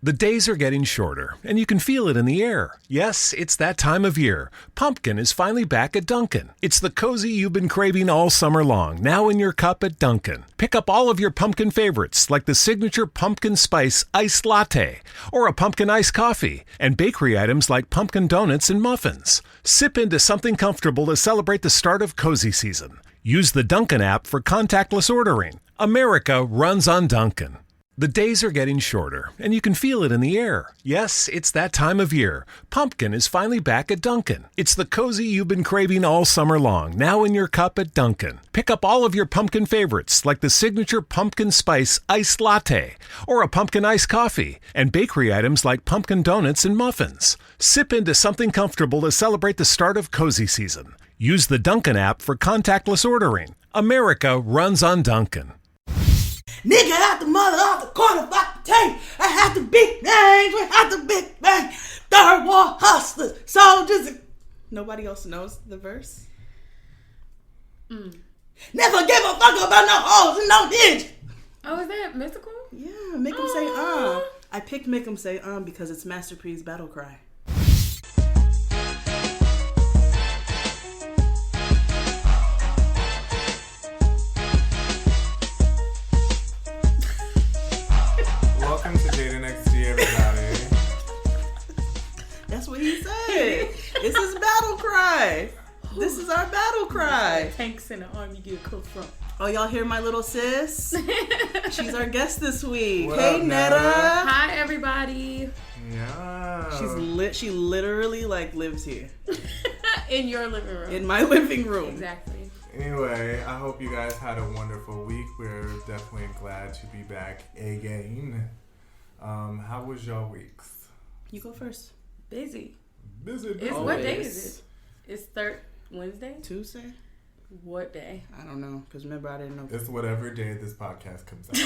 The days are getting shorter, and you can feel it in the air. Yes, it's that time of year. Pumpkin is finally back at Dunkin'. It's the cozy you've been craving all summer long, now in your cup at Dunkin'. Pick up all of your pumpkin favorites, like the signature pumpkin spice iced latte, or a pumpkin iced coffee, and bakery items like pumpkin donuts and muffins. Sip into something comfortable to celebrate the start of cozy season. Use the Dunkin' app for contactless ordering. America runs on Dunkin'. The days are getting shorter, and you can feel it in the air. Yes, it's that time of year. Pumpkin is finally back at Dunkin'. It's the cozy you've been craving all summer long, now in your cup at Dunkin'. Pick up all of your pumpkin favorites, like the signature pumpkin spice iced latte, or a pumpkin iced coffee, and bakery items like pumpkin donuts and muffins. Sip into something comfortable to celebrate the start of cozy season. Use the Dunkin' app for contactless ordering. America runs on Dunkin'. Nigga out the mother off the corner, fuck the tank. I have the big names, we have the big bang. Third war hustlers, soldiers. Nobody else knows the verse? Never give a fuck about no hoes and no bitch. Oh, is that mystical? Yeah, make him say I picked make him say because it's Master P's battle cry. Welcome to Dating XD, everybody. That's what he said. It's his battle cry. This is our battle cry. Tanks in the arm, you get cooked from. Oh, y'all hear my little sis? She's our guest this week. What Hey, up, Netta. Hi, everybody. Yeah. She literally lives here In your living room. in my living room. Exactly. Anyway, I hope you guys had a wonderful week. We're definitely glad to be back again. How was your weeks? You go first. Busy. Busy. It's, what day is it? It's Wednesday? Tuesday? What day? I don't know, because remember I didn't know. It's whatever day this podcast comes out.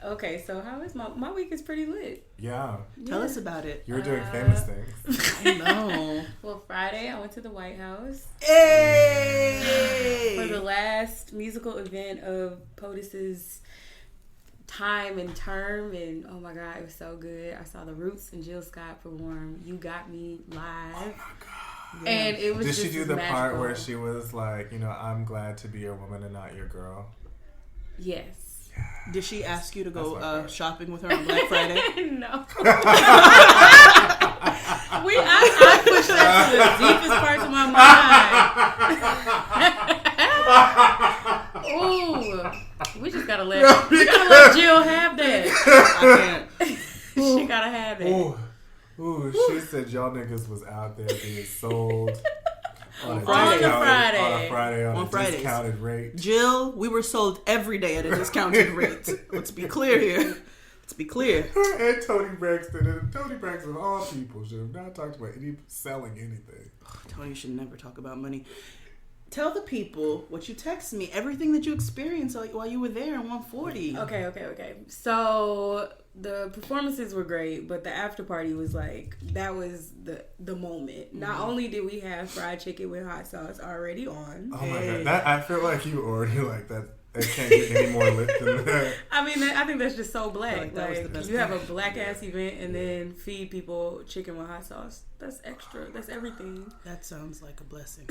Okay, so how is my week is pretty lit. Yeah. Tell us about it. You're doing famous things. I know. Well, Friday I went to the White House Hey! for the last musical event of POTUS's time and term, and oh my god, it was so good. I saw the Roots and Jill Scott perform You Got Me live. Oh my god. Yeah. And it was Did just she do the magical. part where she was like, I'm glad to be your woman and not your girl? Yes. Did she ask you to That's my go part. shopping with her on Black Friday? No. I pushed that to the deepest parts of my mind. Ooh. We just gotta let Jill have that. I can't. She gotta have it. Ooh, she said y'all niggas was out there being sold on a Friday. On a Fridays. discounted rate. Jill, we were sold every day at a discounted rate. Let's be clear here. Let's be clear. And Tony Braxton. And Tony Braxton, of all people, should have not talked about selling anything. Tony should never talk about money. Tell the people what you text me, everything that you experienced while you were there in 140. Okay. So the performances were great, but the after party was that was the moment. Not only did we have fried chicken with hot sauce already on. Oh my god. I feel like you already like that. It can't get any more lit than that. I mean, I think that's just so black. like that was the best you have a part. black ass event and then feed people chicken with hot sauce. That's extra. That's everything. That sounds like a blessing.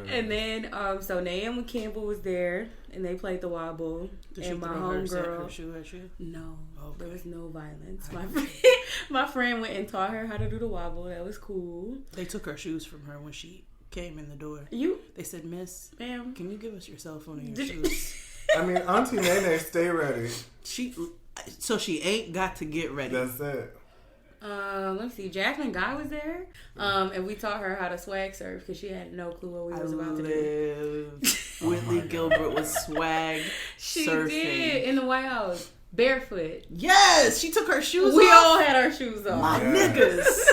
And then, so Naomi Campbell was there, and they played the wobble. Did and she my throw her homegirl, shoe at you? no, Okay. there was no violence. My friend went and taught her how to do the wobble. That was cool. They took her shoes from her when she came in the door. You, They said, Miss, ma'am. can you give us your cell phone and your Did shoes? I mean, Auntie Nene, stay ready. So she ain't got to get ready. That's it. Let me see. Jasmine Guy was there, and we taught her how to swag surf because she had no clue what we was about to do. Whitley Gilbert was swag She surfing. did in the White House, barefoot. Yes, she took her shoes We off. all had our shoes on. My Yeah. niggas.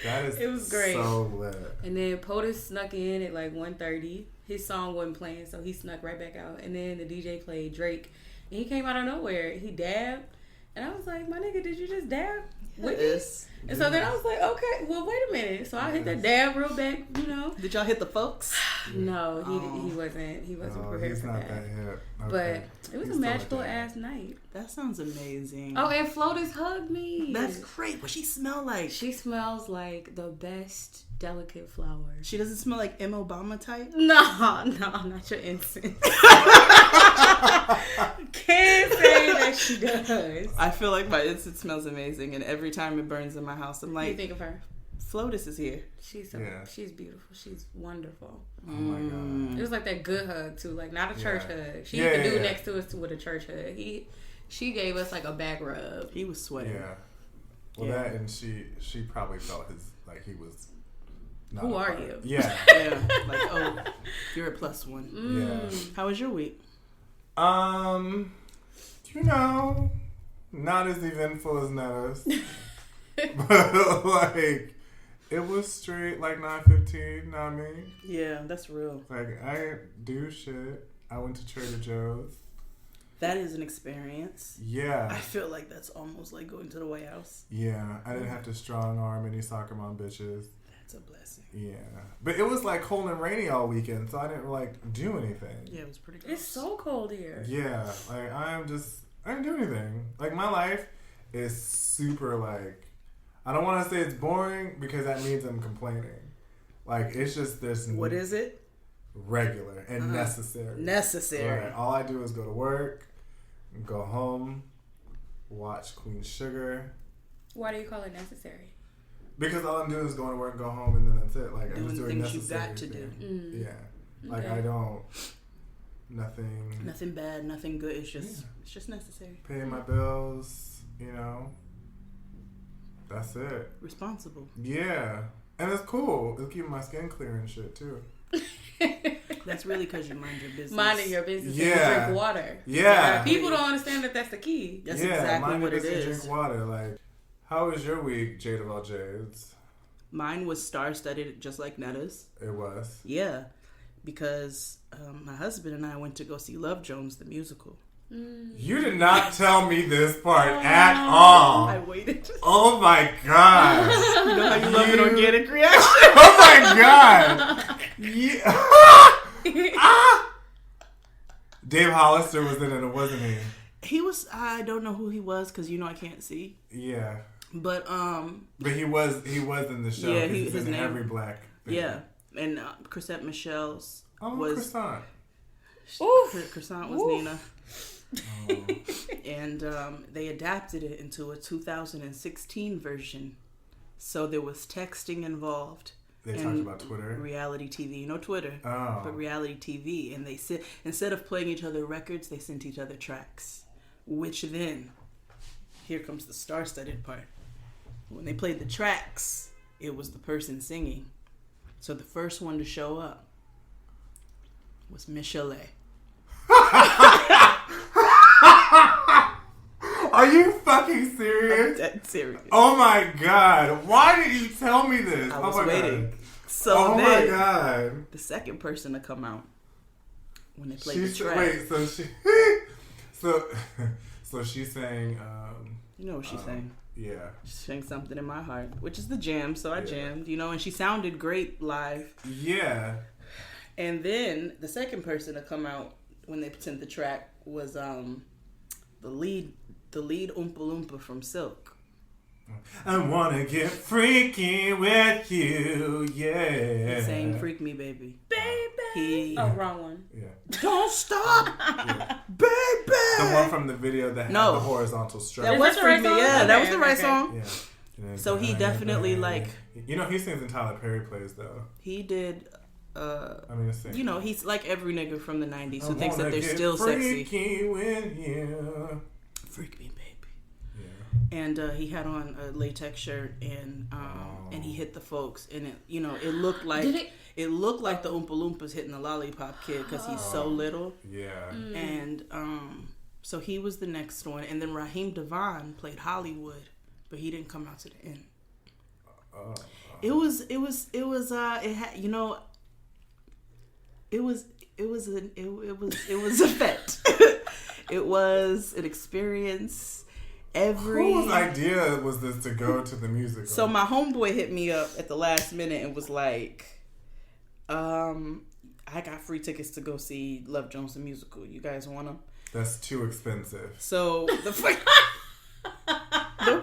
That is It was great. so lit. And then POTUS snuck in at 1:30. His song wasn't playing, so he snuck right back out. And then the DJ played Drake, and he came out of nowhere. He dabbed, and I was like, "My nigga, did you just dab?" Yes. And so then I was like, okay, well, wait a minute. So I hit that dab real back, you know. Did y'all hit the folks? No, he wasn't prepared he's for not that. hip. But Okay. it was He's a still magical a dad. ass night. That sounds amazing. Oh, and Flotus hugged me. That's great. What she smell like? She smells like the best delicate flower. She doesn't smell like M. Obama type? No, not your incense. Can't say that she does. I feel like my incense smells amazing, and every time it burns in my house, I'm What do you like, think of her? Flotus is here. She's Yeah. she's beautiful. She's wonderful. Oh my god. It was like that good hug too, like not a church hug. She Yeah, the dude yeah. next to us with a church hug. She gave us like a back rub. He was sweating. Yeah. Well, Yeah. that and she probably felt he was. Not Who a are part. you? Yeah. Yeah. Like, oh, you're a plus one. Yeah. How was your week? You know, not as eventful as Netta's, but like it was straight like 9:15. Know what I mean? Yeah, that's real. Like I didn't do shit. I went to Trader Joe's. That is an experience. I Yeah, feel like that's almost like going to the White House. yeah. I didn't have to strong arm any soccer mom bitches. That's a blessing. Yeah, but it was like cold and rainy all weekend, so I didn't like do anything. Yeah, it was pretty good. It's so cold here. Yeah, like I didn't do anything. Like my life is super like, I don't want to say it's boring because that means I'm complaining. Like it's just this. What is it? Regular and necessary. Necessary. Right. All I do is go to work, go home, watch Queen Sugar. Why do you call it necessary? Because all I'm doing is going to work, go home, and then that's it. Like I'm Doing just doing things you necessary got to do. things. Yeah. Like Okay. I don't. Nothing. Nothing bad, nothing good. It's just necessary. Paying my bills. You know. That's it. Responsible. Yeah. And it's cool. It's keeping my skin clear and shit too. That's really because you mind your business. Minding your business and Yeah. you drink water. Yeah. People don't understand that that's the key. That's yeah, exactly mind what your it business, is. Drink water. Like, how was your week, Jade of all Jades? Mine was star-studded, just like Netta's. It was. Yeah, because my husband and I went to go see Love Jones the musical. You did not tell me this part at all. I waited. Oh my god. You know how you love an organic reaction? Oh my god. Yeah. Ah! Dave Hollister was in it, wasn't he? He was. I don't know who he was because I can't see. Yeah. But But he was in the show. Yeah, 'cause he's his in name- every black thing. yeah, and Chrisette Michelle's Oh, was croissant. Croissant was Nina. And they adapted it into a 2016 version, so there was texting involved. They talked and about Twitter. reality TV, Twitter, Oh. but reality TV, and they said instead of playing each other records, they sent each other tracks. Which then, here comes the star-studded part. When they played the tracks, it was the person singing. So the first one to show up was Michelle. Are you fucking serious? That's serious. Oh my god. Why did you tell me this? I Oh was my waiting. god. So Oh my then, god. the second person to come out when they played She's the track. wait, so she so she's saying You know what she's saying? yeah. She sang Something in My Heart, which is the jam, so I Yeah. jammed, and she sounded great live. Yeah. And then the second person to come out when they sent the track was the lead Oompa Loompa from Silk. I wanna get freaky with you, yeah. He sang Freak Me Baby. He Oh, wrong one. Yeah. Don't stop, baby. The one from the video that had No. the horizontal strap. That Is was that the right Freak Me. song? Yeah, that was Okay, the right okay. song. Yeah. So he definitely, like- he sings in Tyler Perry plays though. He did. I mean, it's He's like every nigga from the 90s who I thinks that wanna they're get still sexy. freaky with you. Freak Me Baby. Yeah. And he had on a latex shirt, and he hit the folks, and it looked like Did it? it looked like the Oompa Loompas hitting the Lollipop Kid because he's so little, Yeah. and so he was the next one, and then Raheem Devon played Hollywood, but he didn't come out to the end. It was a fet. It was an experience. Whose idea was this to go to the musical? So my homeboy hit me up at the last minute and was like, I got free tickets to go see Love Jones the musical. You guys want them? That's too expensive. So the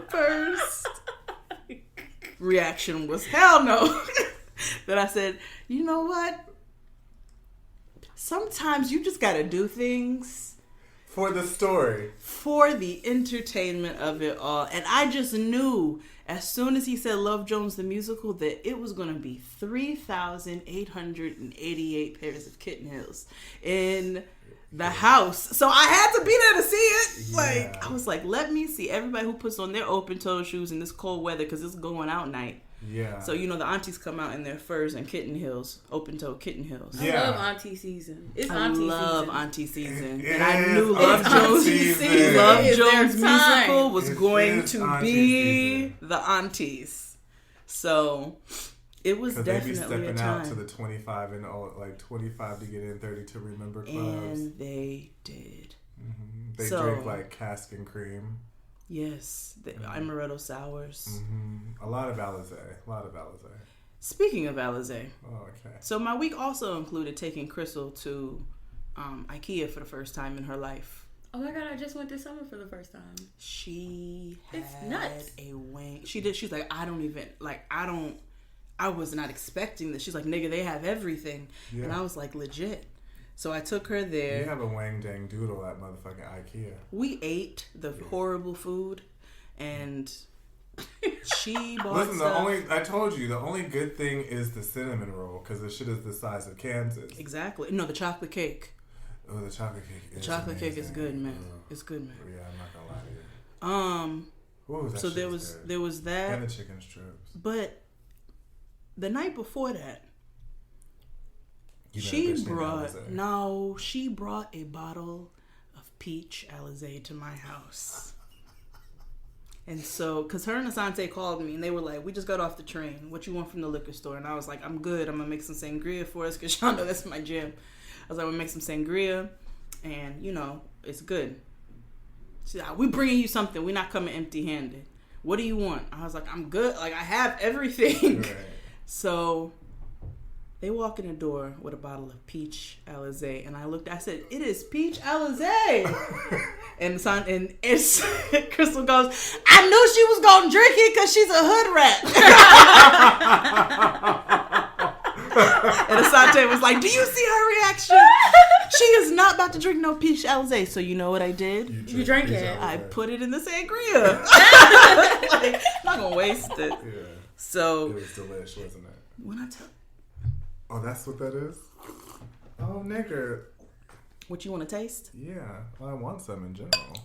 first reaction was hell no. Then I said, you know what? Sometimes you just gotta do things for the story, for the entertainment of it all. And I just knew as soon as he said Love Jones the musical that it was going to be 3,888 pairs of kitten heels in the house. So I had to be there to see it. Yeah. Like, I was like, let me see everybody who puts on their open toe shoes in this cold weather because it's going out night. Yeah. So, you know, the aunties come out in their furs and kitten heels, open toe kitten heels. Yeah. I love auntie season. It's I auntie love season. auntie season. It And I is knew Love auntie Jones, season. Love It is their Jones time. musical was It going is to auntie be season. the aunties. So it was Because they be definitely a stepping time. out to the 25 and all, like 25 to get in, 30 to remember clubs. And they did. They So- drink like cask and cream. Yes, the amaretto sours. A lot of Alizé. Speaking of Alizé, Oh, okay. so my week also included taking Crystal to IKEA for the first time in her life. Oh my god, I just went this summer for the first time. She It's had nuts. a wing. She did. She's like, I was not expecting this. She's like, nigga, they have everything. Yeah. And I was like, legit. So I took her there. You have a wang dang doodle at motherfucking IKEA. We ate the horrible food, and she bought Listen, stuff. I told you, the only good thing is the cinnamon roll because the shit is the size of Kansas. Exactly. No, the chocolate cake. Oh, the chocolate cake is The chocolate cake is amazing. good, man. Oh. It's good, man. Yeah, I'm not gonna lie to you. Ooh, that So shit there is was good. there was that, And the chicken strips. but the night before that, You met a she bitch named brought Alizé. she brought a bottle of peach Alizé to my house. And so, because her and Asante called me and they were like, we just got off the train. What you want from the liquor store? And I was like, I'm good. I'm going to make some sangria for us because y'all know that's my jam. I was like, I'm going to make some sangria and, you know, it's good. She's like, we bringing you something. We're not coming empty handed. What do you want? I was like, I'm good. Like, I have everything. Right. So they walk in the door with a bottle of peach Alizé, and I said, "It is peach Alizé." and Crystal goes, "I knew she was gonna drink it because she's a hood rat." And Asante was like, "Do you see her reaction? She is not about to drink no peach Alizé." So you know what I did? You drank peach it. Alizé. I put it in the sangria. Like, not gonna waste it. Yeah. So It was delish, wasn't it? when I tell Oh, that's what that is? Oh, nigga. what you want to taste, Yeah. Well, I want some in general.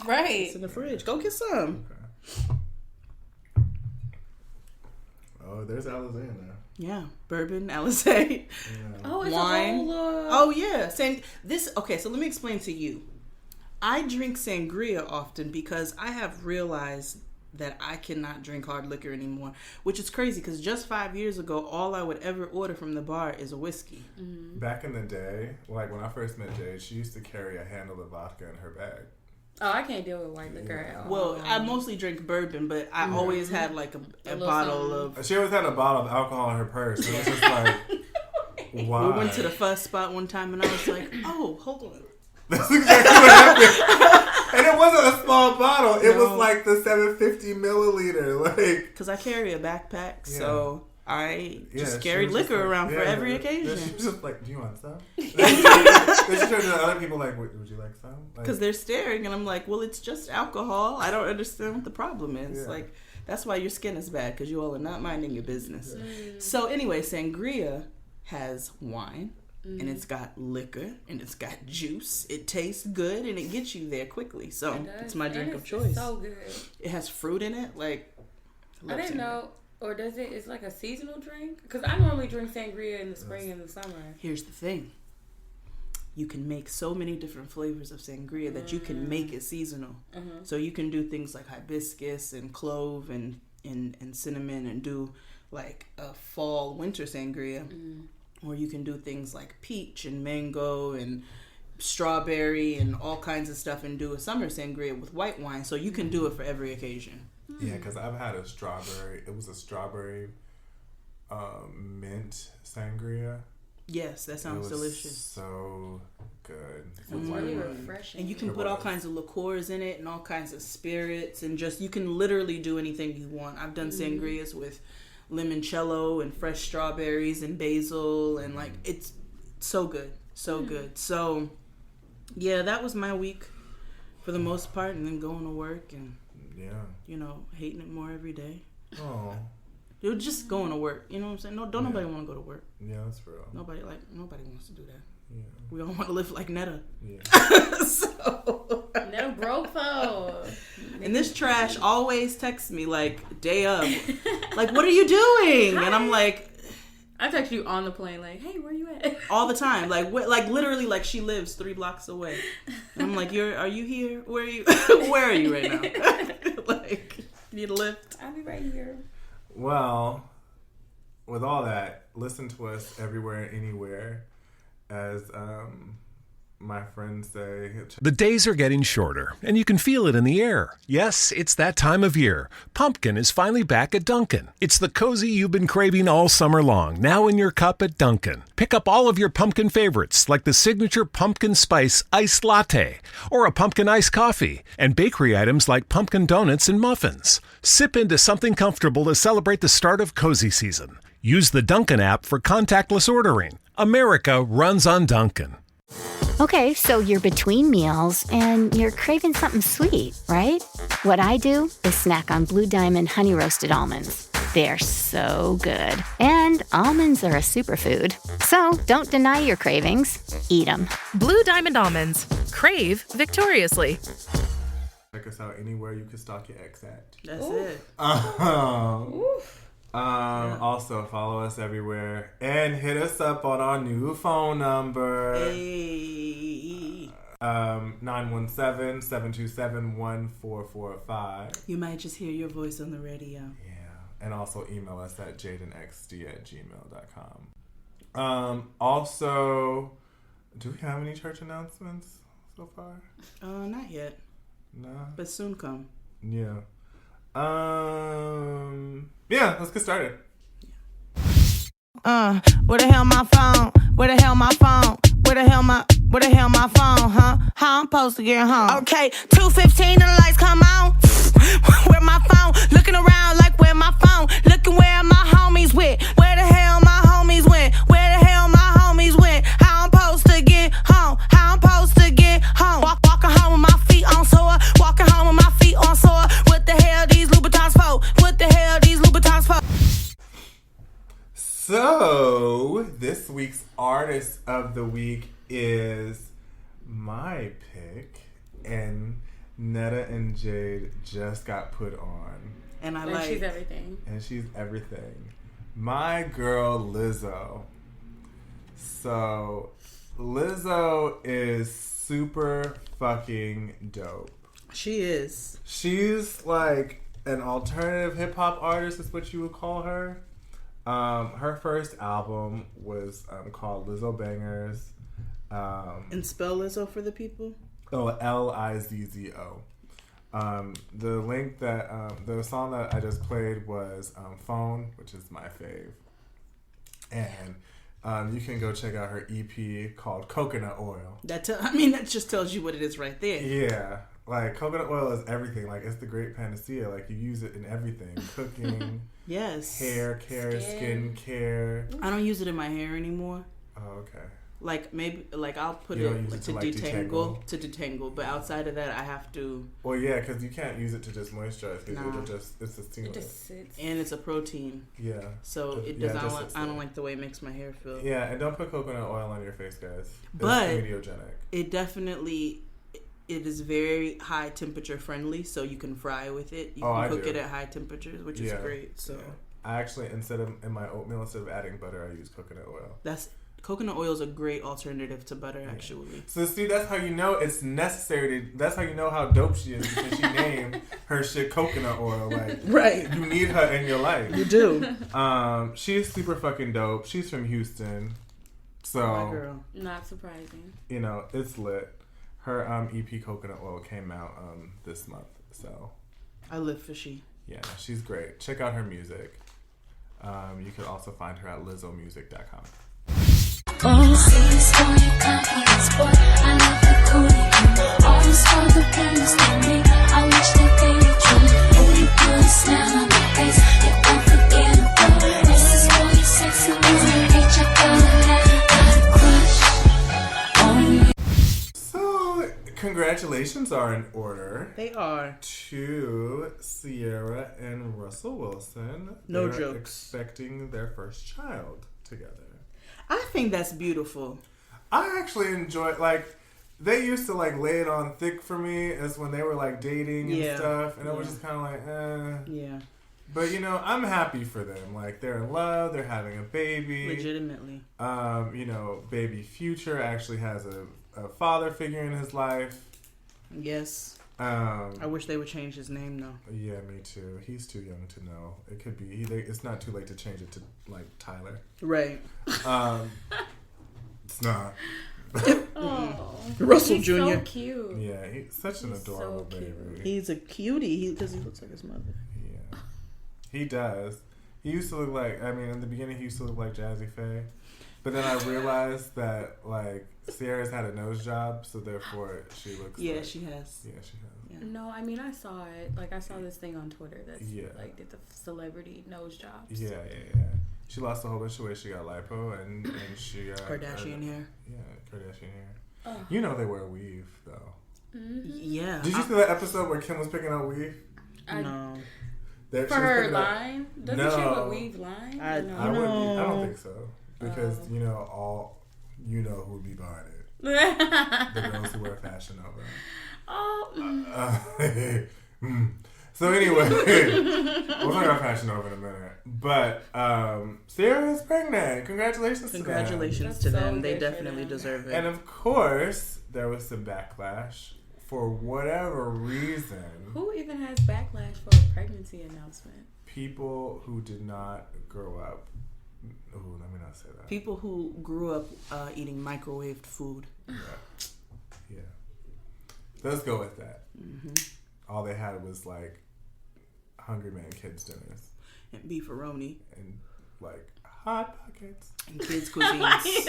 Right. it's in the fridge. Go get some. Oh, there's Alizé in there. Yeah, bourbon, Alizé. Yeah. Oh, it's Wine. a whole Oh yeah, okay, so let me explain to you. I drink sangria often because I have realized that I cannot drink hard liquor anymore, which is crazy because just 5 years ago, all I would ever order from the bar is a whiskey. Back in the day, like when I first met Jade, she used to carry a handle of vodka in her bag. Oh, I can't deal with white liquor at all. Well, I mostly drink bourbon, but I always had like a little bottle something. of. She always had a bottle of alcohol in her purse. And it was just like, why? We went to the fuss spot one time, and I was like, "Oh, hold on." That's exactly what happened. And it wasn't a small bottle. It was No. like the 750 milliliter. Like, Because I carry a backpack, so I just she carried was just liquor like- around for yeah, every yeah. occasion. She was just like, "Do you want some?" Then she turned to the other people like, "Would you like some?" Like, Because they're staring, and I'm like, well, it's just alcohol. I don't understand what the problem is. Yeah. Like, that's why your skin is bad, because you all are not minding your business. So anyway, sangria has wine, and it's got liquor, and it's got juice. It tastes good, and it gets you there quickly. So It does. it's my drink And of it's choice. So good. It has fruit in it. Like, I love didn't sangria. know. Or does it? It's like a seasonal drink? Because I normally drink sangria in the spring and the summer. Here's the thing. You can make so many different flavors of sangria that you can make it seasonal. So you can do things like hibiscus and clove and cinnamon and do like a fall winter sangria. Or you can do things like peach and mango and strawberry and all kinds of stuff and do a summer sangria with white wine. So you can do it for every occasion. Yeah, because I've had a strawberry. It was a strawberry mint sangria. Yes, that sounds delicious. So good. It's really refreshing. And you can put all kinds of liqueurs in it and all kinds of spirits and just, you can literally do anything you want. I've done sangrias with limoncello and fresh strawberries and basil and like, it's so good. So good. So yeah, that was my week for the most part, and then going to work and hating it more every day. Oh. It was just going to work. You know what I'm saying? Don't nobody want to go to work. Yeah, that's real. Nobody wants to do that. Yeah. We all want to live like Netta. Yeah. So No broke though. and this trash always texts me like day of, like, what are you doing? And I'm like, I text you on the plane like, hey, where you at? all the time, like literally, like she lives 3 blocks away. And I'm like, are you here? Where are you? Where are you right now? Like, need a lift? I'll be right here. Well, with all that, listen to us everywhere and anywhere, as my friends say. The days are getting shorter, and you can feel it in the air. Yes, it's that time of year. Pumpkin is finally back at Dunkin'. It's the cozy you've been craving all summer long, now in your cup at Dunkin'. Pick up all of your pumpkin favorites, like the signature pumpkin spice iced latte, or a pumpkin iced coffee, and bakery items like pumpkin donuts and muffins. Sip into something comfortable to celebrate the start of cozy season. Use the Dunkin' app for contactless ordering. America runs on Dunkin'. Okay, so you're between meals and you're craving something sweet, right? What I do is snack on Blue Diamond honey roasted almonds. They're so good. And almonds are a superfood. So don't deny your cravings. Eat them. Blue Diamond almonds. Crave victoriously. Check us out anywhere you can stalk your ex at. That's it. Also follow us everywhere and hit us up on our new phone number. Hey. 917-727-1445. You might just hear your voice on the radio. Yeah. And also email us at jadenxd@gmail.com. Also, do we have any church announcements so far? Not yet. No. But soon come. Yeah. Yeah, let's get started. Where the hell my phone? Where the hell my phone? Where the hell my phone, huh? How I'm supposed to get home? Okay, 2:15 and the lights come on. Where my phone? Looking around like where my phone? Looking where my homies went. Where the hell my homies went? Where the hell my homies went? How I'm supposed to get home? How I'm supposed to get home? Walking home with my feet on sore. Walking home with my feet on sore. What the hell these Louboutins for? What the hell these Louboutins for? So, this week's artist of the week is my pick, and Netta and Jade just got put on. And She's everything. And she's everything. My girl Lizzo. So, Lizzo is super fucking dope. She is. She's like an alternative hip hop artist, is what you would call her. Her first album was called Lizzo Bangers. And spell Lizzo for the people? Oh, Lizzo. The link that the song that I just played was Phone, which is my fave. And you can go check out her EP called Coconut Oil. That just tells you what it is right there. Yeah. Like, coconut oil is everything. Like, it's the great panacea. Like, you use it in everything. Cooking. Yes. Hair care, skin care. I don't use it in my hair anymore. Oh, okay. Like, maybe, like, I'll put You it, don't use like, it to to, like, detangle. To detangle. But outside of that, I have to. Well, yeah, because you can't use it to just moisturize. Because it's a It stimulant. just sits. And it's a protein. Yeah. So it Yeah, does. just I don't like the way it makes my hair feel. Yeah, and don't put coconut oil on your face, guys. But it's mediogenic. It definitely, it is very high temperature friendly, so you can fry with it. You can cook it at high temperatures, which is great. So I actually, in my oatmeal, instead of adding butter, I use coconut oil. Coconut oil is a great alternative to butter, actually. So see, that's how you know it's necessary. That's how you know how dope she is, because she named her shit coconut oil. Like, right, you need her in your life. You do. She's super fucking dope. She's from Houston. So, My girl. Not surprising. you know, it's lit. Her EP Coconut Oil came out this month. So, I live for she. yeah, she's great. Check out her music. You can also find her at lizzomusic.com. So, congratulations are in order They are. to Sierra and Russell Wilson. No They're jokes. expecting their first child together. I think that's beautiful. I actually enjoy, like, they used to, like, lay it on thick for me as when they were, like, dating and Yeah. stuff. And it was just kind of like, Yeah. But, you know, I'm happy for them. Like, they're in love. They're having a baby. Legitimately. You know, baby Future actually has a father figure in his life. Yes. I I wish they would change his name though. Yeah, me too. He's too young to know. It could be. It's not too late to change it to, like, Tyler. Right. It's not. Oh, Russell he's Jr. so cute. Yeah, he's such an He's so adorable cute. baby. He's a cutie because he looks like his mother. Yeah, he does. He used to look like, I mean, in the beginning he used to look like Jazzy Faye. But then I realized that, like, Sierra's had a nose job, so therefore she looks Yeah, like, she has. Yeah, she has. Yeah. No, I mean I saw it. Like I saw this thing on Twitter that's Yeah. like did the celebrity nose jobs. Yeah. She lost a whole bunch of weight. She got lipo and she got... Kardashian hair. Yeah, Kardashian hair. Oh. You know they wear weave, though. Yeah. Did you see that episode where Kim was picking out weave? No. That For she was her picking out- line? Doesn't she No. have a weave line? I- No. I No. don't think so. Because, you know, who would be buying it. The girls who wear Fashion Nova. So anyway, we'll talk about Fashion Nova in a minute. But Sierra is pregnant. Congratulations Congratulations That's to so them. They good for definitely them. deserve to it. them. And of course, there was some backlash for whatever reason. Who even has backlash for a pregnancy announcement? People who did not grow up. Ooh, let me not say that. People who grew up eating microwaved food. Yeah. Let's go with that. All they had was, like, Hungry Man kids dinners. And beefaroni. And, like, Hot Pockets. And kids' cuisines.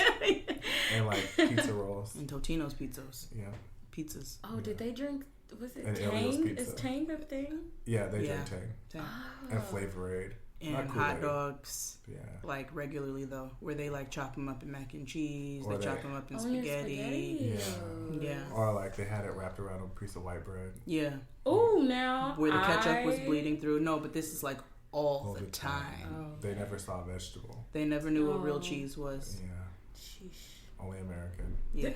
And, like, pizza rolls. And Totino's pizzas. Yeah. Pizzas. Oh, did they drink? Was it And Elio's Tang? pizza. Is Tang a thing? Yeah, they Yeah. drink Tang. Dang. And Flavor Aid. And Not hot Kool-Aid. dogs. Yeah. Like regularly though, where they like chop them up in mac and cheese. Or They they- chop them up in Oh, spaghetti. Yeah. Yeah. Or, like, they had it wrapped around a piece of white bread. Yeah. Oh, now Where the ketchup was bleeding through. No, but this is like all the time. Oh. They never saw vegetable. They never knew what real Oh. cheese was. Yeah. Sheesh. Only American. Yeah.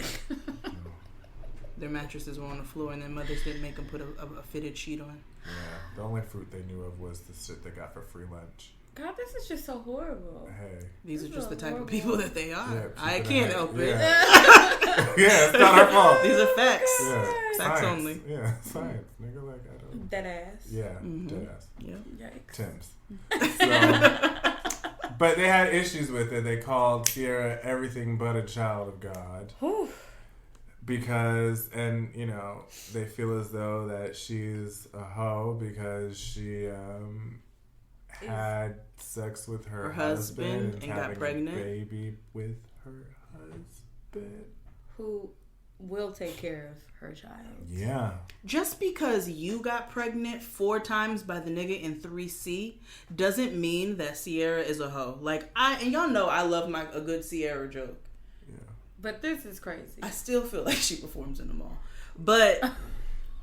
Their mattresses were on the floor, and their mothers didn't make them put a fitted sheet on. Yeah. The only fruit they knew of was the shit they got for free lunch. God, this is just so horrible. Hey. These are This just the is type of horrible. people that they are. Yeah, I people can't that- help it. Yeah. Yeah, it's not our fault. These are facts. Yeah. Facts Science. only. Yeah, science. Nigga, like, I don't... That ass. Yeah, Mm-hmm. dead ass. Yeah. Yikes. Tim's. So, but they had issues with it. They called Sierra everything but a child of God. Whew. Because, and, you know, they feel as though that she's a hoe because she had sex with her husband and got having pregnant. a baby with her husband. Who will take care of her child? Yeah. Just because you got pregnant 4 times by the nigga in 3C doesn't mean that Sierra is a hoe. Like, and y'all know I love a good Sierra joke. But this is crazy. I still feel like she performs in the mall. But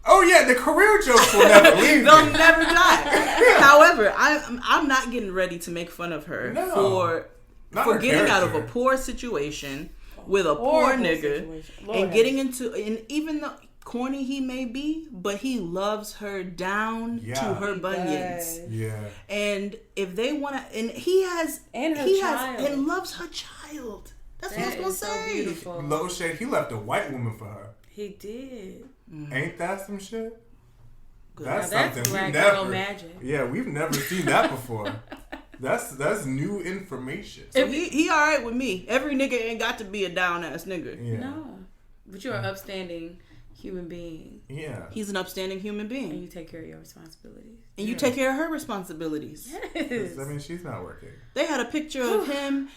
Oh yeah, the career jokes will never leave. they'll you. never die. However, I'm not getting ready to make fun of her No. Not for her getting out of a character. poor situation with a poor Horrible nigga situation. Lord and have getting into, and even though corny he may be, but he loves her down Yeah. to her He bunions. does. Yeah. And if they want to, and he has, And her he child. has, and loves her child. That's what I That was is so gonna say. beautiful. Low shade, he left a white woman for her. He did. Ain't that some shit? Good. That's Now that's something black we never. girl magic. Yeah, we've never seen that before. That's new information. So he all right with me. Every nigga ain't got to be a down ass nigga. Yeah. No, but you're an upstanding human being. Yeah. He's an upstanding human And being. you take care of your responsibilities. And you take care of her responsibilities. Yes. I mean, she's not working. They had a picture of him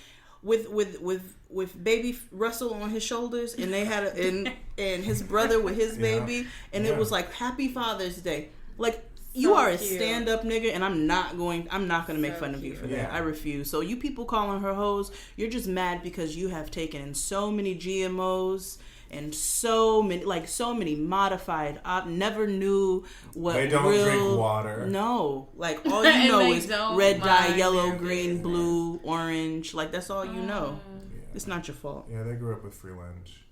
with baby Russell on his shoulders, and they had and his brother with his baby, and it was like Happy Father's Day. Like, you are a stand up nigga, and I'm not gonna make fun of you for that. I refuse. So you people calling her hoes, you're just mad because you have taken in so many GMOs and so many modified. I never knew what they don't real, drink water. No, like all you know is red dye, yellow, their green, business. blue, orange. Like that's all you know. Yeah. It's not your fault. Yeah, they grew up with free lunch.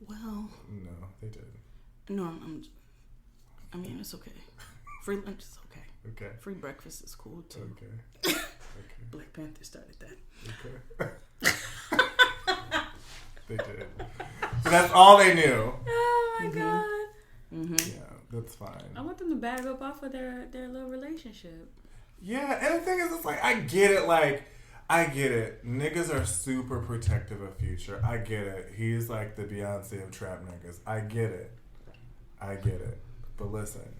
Well, No, they did. no, I mean it's okay. Free lunch is okay. Okay. Free breakfast is cool too. Okay. Okay. Black Panther started that. Okay. They did. So that's all they knew. Oh my god. Yeah, that's fine. I want them to bag up off of their little relationship. Yeah, and the thing is, it's like, I get it. Like, I get it. Niggas are super protective of Future. I get it. He's like the Beyonce of trap niggas. I get it. But listen.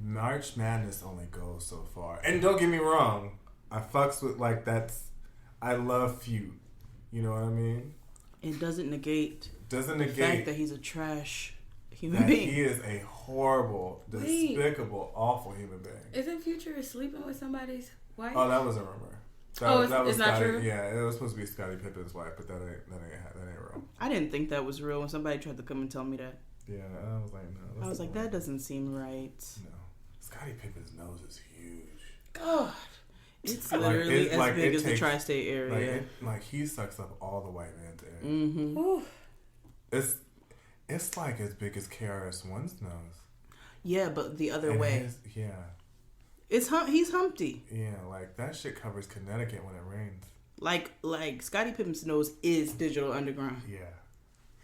March Madness only goes so far. And don't get me wrong. I fucks with, like, I love Feud. You know what I mean? It doesn't negate the fact that he's a trash human that being. he is a horrible, despicable, awful human being. Isn't Future sleeping with somebody's wife? Oh, that was a rumor. That was it's not Scottie, true? Yeah, it was supposed to be Scottie Pippen's wife, but that ain't real. I didn't think that was real when somebody tried to come and tell me that. Yeah, I was like, no. I was like, that doesn't seem right. No. Scottie Pippen's nose is huge. God. It's literally as big as the tri-state area. Like he sucks up all the white man's air. Mm-hmm. It's like as big as KRS-One's nose. Yeah, but the other way. He's Humpty. Yeah, like that shit covers Connecticut when it rains. Like Scottie Pippen's nose is Digital Underground. Yeah.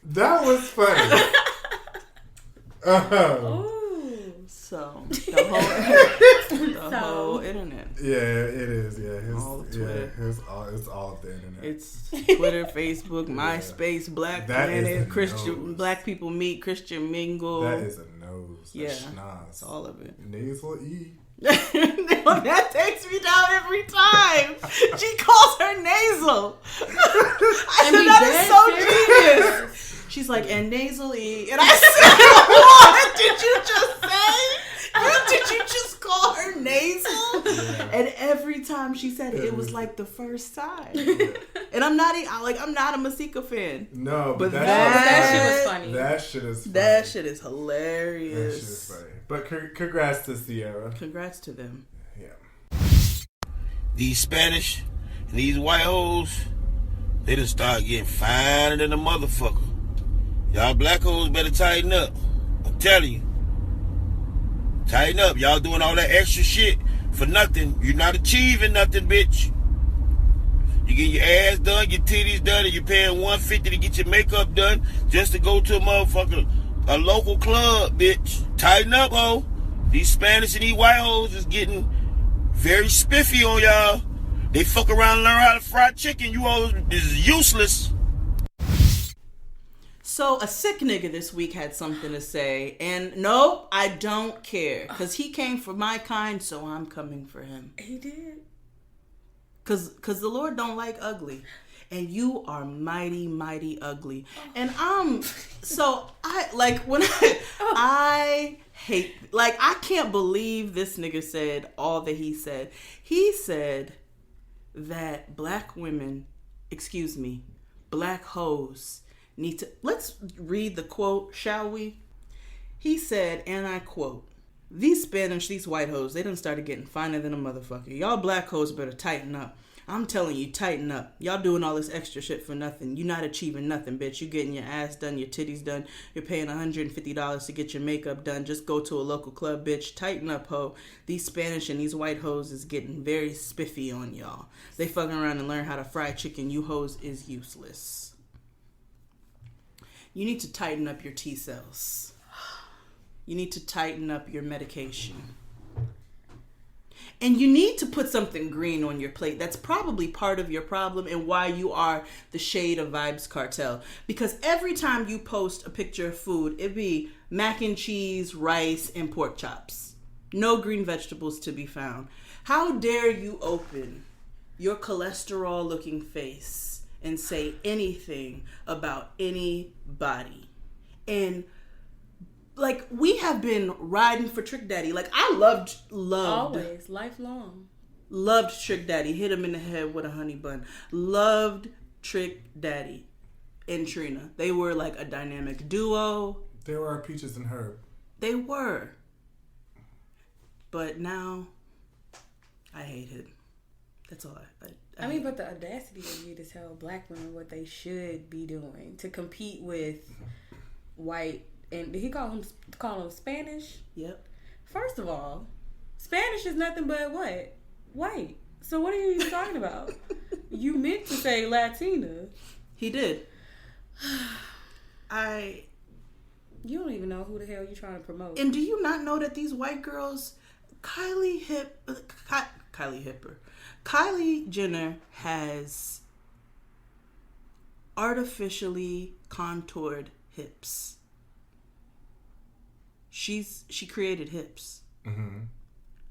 That was funny. So the whole internet. Yeah, it is. Yeah, all of Twitter. It's all of the internet. It's Twitter, Facebook, MySpace, Black Planet, Christian Black People Meet, Christian Mingle. That is a nose. Yeah, schnoz. it's all of it. Nasal E. That takes me down every time. She calls her nasal. I said that is so genius. She's like, and nasal E. And I said, what did you just say? Did you just call her nasal? Yeah. And every time she said it, it was like the first time. Yeah. And I'm not a Masika fan. No, but that shit was funny. That shit is funny. That shit is hilarious. That shit is funny. But congrats to Sierra. Congrats to them. Yeah. These Spanish and these white hoes, they done start getting finer than a motherfucker. Y'all black hoes better tighten up. I'm telling you. Tighten up. Y'all doing all that extra shit for nothing. You're not achieving nothing, bitch. You get your ass done, your titties done, and you're paying $150 to get your makeup done just to go to a local club, bitch. Tighten up, ho. These Spanish and these white hoes is getting very spiffy on y'all. They fuck around and learn how to fry chicken. You all is useless. So a sick nigga this week had something to say, and no, I don't care, because he came for my kind, so I'm coming for him. He did. Because the Lord don't like ugly, and you are mighty, mighty ugly. And I hate, like, I can't believe this nigga said all that he said. He said that black hoes need to, let's read the quote, shall we? He said, and I quote, "These Spanish, these white hoes, they done started getting finer than a motherfucker. Y'all black hoes better tighten up. I'm telling you, tighten up. Y'all doing all this extra shit for nothing. You not achieving nothing, bitch. You getting your ass done, your titties done. You're paying $150 to get your makeup done. Just go to a local club, bitch. Tighten up, ho. These Spanish and these white hoes is getting very spiffy on y'all. They fucking around and learn how to fry chicken. You hoes is useless. You need to tighten up your T-cells. You need to tighten up your medication. And you need to put something green on your plate. That's probably part of your problem and why you are the shade of Vibes Cartel. Because every time you post a picture of food, it be mac and cheese, rice, and pork chops. No green vegetables to be found. How dare you open your cholesterol-looking face and say anything about anybody? And like, we have been riding for Trick Daddy. Like, I loved Always, lifelong. Loved Trick Daddy. Hit him in the head with a honey bun. Loved Trick Daddy and Trina. They were like a dynamic duo. They were our Peaches and Herb. They were. But now, I hate it. That's all I mean, but the audacity of you to tell black women what they should be doing to compete with white. And did he call him Spanish? Yep. First of all, Spanish is nothing but what? White. So what are you even talking about? You meant to say Latina. He did. You don't even know who the hell you're trying to promote. And do you not know that these white girls, Kylie Jenner has artificially contoured hips. She created hips. Mm-hmm.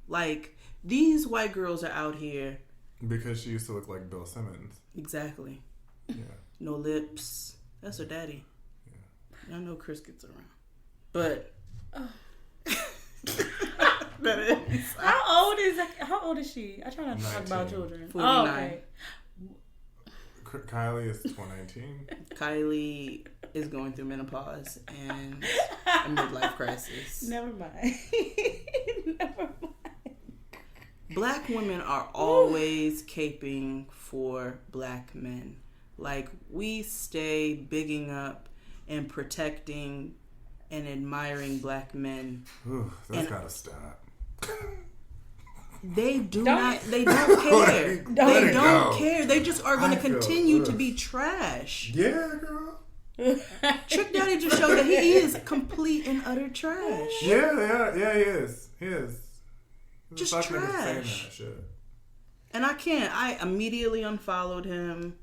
Like, these white girls are out here because she used to look like Bill Simmons. Exactly. Yeah. No lips. That's her daddy. Yeah. I know Chris gets around, but How old is she? I try not to talk about children. 49. Oh, okay. Kylie is 2019. Kylie is going through menopause and a midlife crisis. Never mind. Never mind. Black women are always caping for black men. Like, we stay bigging up and protecting and admiring black men. Ooh, that's gotta stop. They don't care. They don't care. They just are going to continue to be trash. Yeah, girl. Trick Daddy just showed that he is complete and utter trash. Yeah, he is. Just trash. And I immediately unfollowed him.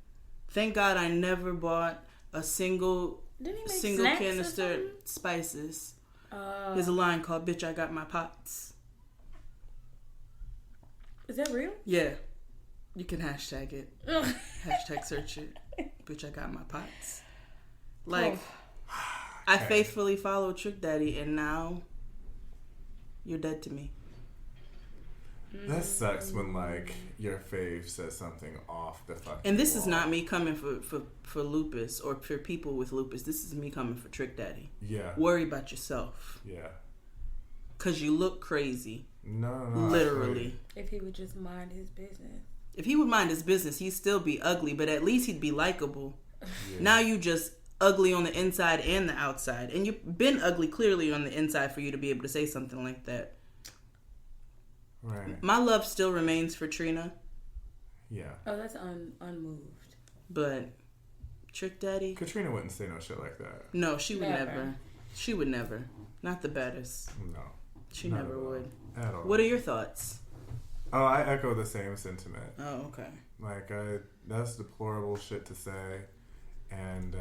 Thank God I never bought a single canister spices. There's a line called "Bitch, I Got My Pots." Is that real? Yeah. You can hashtag it. Hashtag search it. Bitch, I got my pots. Like, I faithfully followed Trick Daddy, and now you're dead to me. That sucks when, like, your fave says something off the fucking And this wall. is not me coming for lupus or for people with lupus. This is me coming for Trick Daddy. Yeah. Worry about yourself. Yeah. Because you look crazy. No. Literally. If he would just mind his business. If he would mind his business, he'd still be ugly, but at least he'd be likable. Yeah. Now you just ugly on the inside and the outside. And you've been ugly clearly on the inside for you to be able to say something like that. Right. My love still remains for Trina. Yeah. Oh, that's unmoved. But Trick Daddy? Katrina wouldn't say no shit like that. No, she would never. She would never. Not the baddest. No. She never would. At all. What are your thoughts? Oh, I echo the same sentiment. Oh, okay. Like, that's deplorable shit to say. And,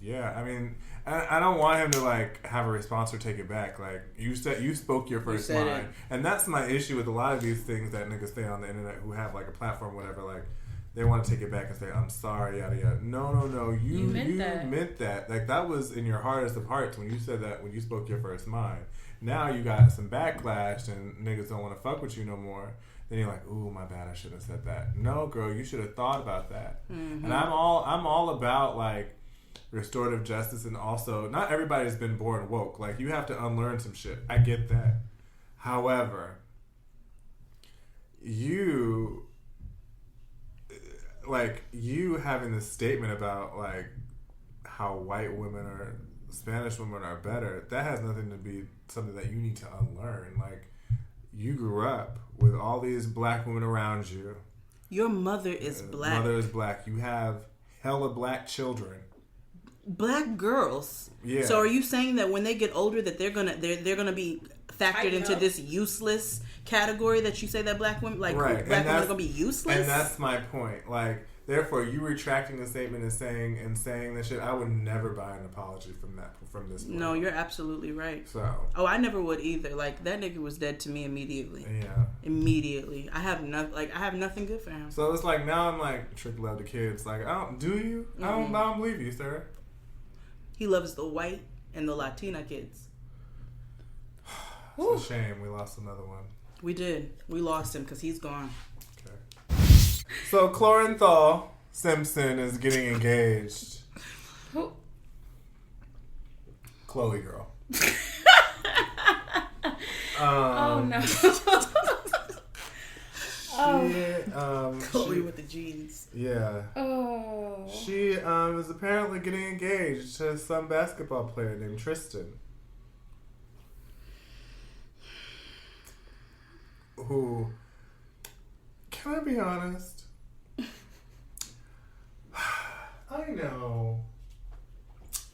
yeah, I mean, I don't want him to, like, have a response or take it back. Like, you spoke your first line. And that's my issue with a lot of these things that niggas say on the internet who have, like, a platform, whatever, like, they want to take it back and say, I'm sorry, yada, yada. No. You meant that. Like, that was in your hardest of hearts when you said that, when you spoke your first mind. Now you got some backlash and niggas don't want to fuck with you no more. Then you're like, ooh, my bad, I shouldn't have said that. No, girl, you should have thought about that. Mm-hmm. And I'm all about, like, restorative justice, and also, not everybody's been born woke. Like, you have to unlearn some shit. I get that. However, you having this statement about, like, how white women or Spanish women are better, that has nothing to be something that you need to unlearn. Like, you grew up with all these black women around you. Your mother is black. Mother is black. You have hella black children. black girls. Yeah. So are you saying that when they get older that they're gonna be factored into this useless category that you say that black women black women are gonna be useless? And that's my point. Like, therefore, you retracting the statement and saying that shit, I would never buy an apology from this point. No, you're absolutely right. So. Oh, I never would either. Like, that nigga was dead to me immediately. Yeah. Immediately. I have nothing good for him. So it's like, now I'm like, Trick love the kids. Like, do you? Mm-hmm. I don't believe you, sir. He loves the white and the Latina kids. It's a shame we lost another one. We did. We lost him because he's gone. Okay. So Clorenthal Simpson is getting engaged. Who? Chloe girl. Oh no. Chloe with the jeans. Yeah. Oh. She is apparently getting engaged to some basketball player named Tristan. Who, can I be honest? I know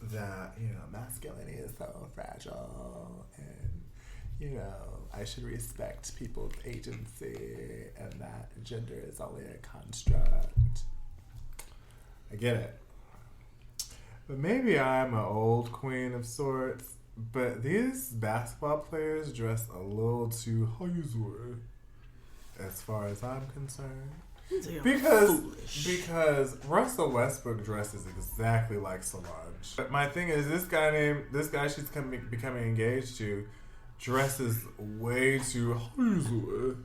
that, masculinity is so fragile and, I should respect people's agency and that gender is only a construct. I get it. But maybe I'm an old queen of sorts. But these basketball players dress a little too high as far as I'm concerned. Because Russell Westbrook dresses exactly like Solange. But my thing is, this guy she's becoming engaged to dresses way too high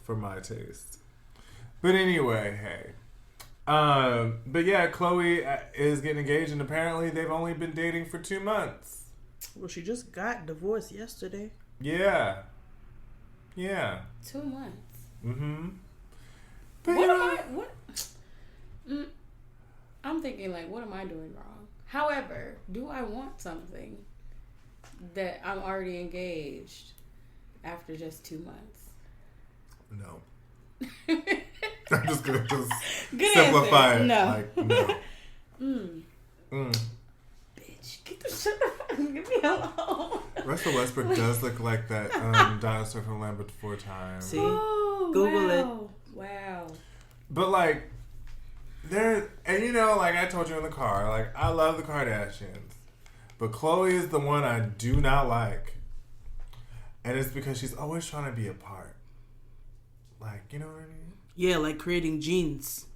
for my taste. But anyway, hey. But yeah, Chloe is getting engaged, and apparently they've only been dating for 2 months. Well, she just got divorced yesterday. Yeah. Yeah. 2 months. Mm-hmm. I'm thinking, like, what am I doing wrong? However, do I want something that I'm already engaged after just 2 months? No. I'm just going to Good simplify answer. it. No. Like, no. Bitch, get the shit out. Get me alone. Russell Westbrook does look like that dinosaur from Land Before Time. See? Oh, Google it. Wow. But, like, like I told you in the car, like, I love the Kardashians. But Chloe is the one I do not like. And it's because she's always trying to be a part. Like, you know what I mean? Yeah, like creating jeans.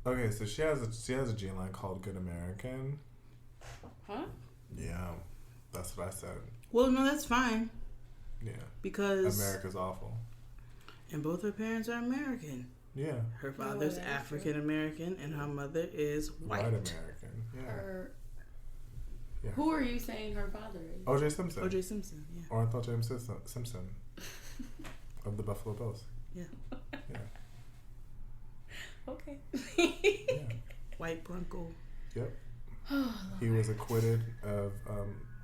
Okay, so she has a jean line called Good American. Huh? Yeah, that's what I said. Well, no, that's fine. Yeah. Because America's awful. And both her parents are American. Yeah. Her father's African American and her mother is white American. Yeah. Yeah. Who are you saying her father is? O.J. Simpson. O.J. Simpson, yeah. Or I thought James Simpson of the Buffalo Bills. Yeah. Yeah. Okay. Yeah. White Bronco. Yep. He was acquitted of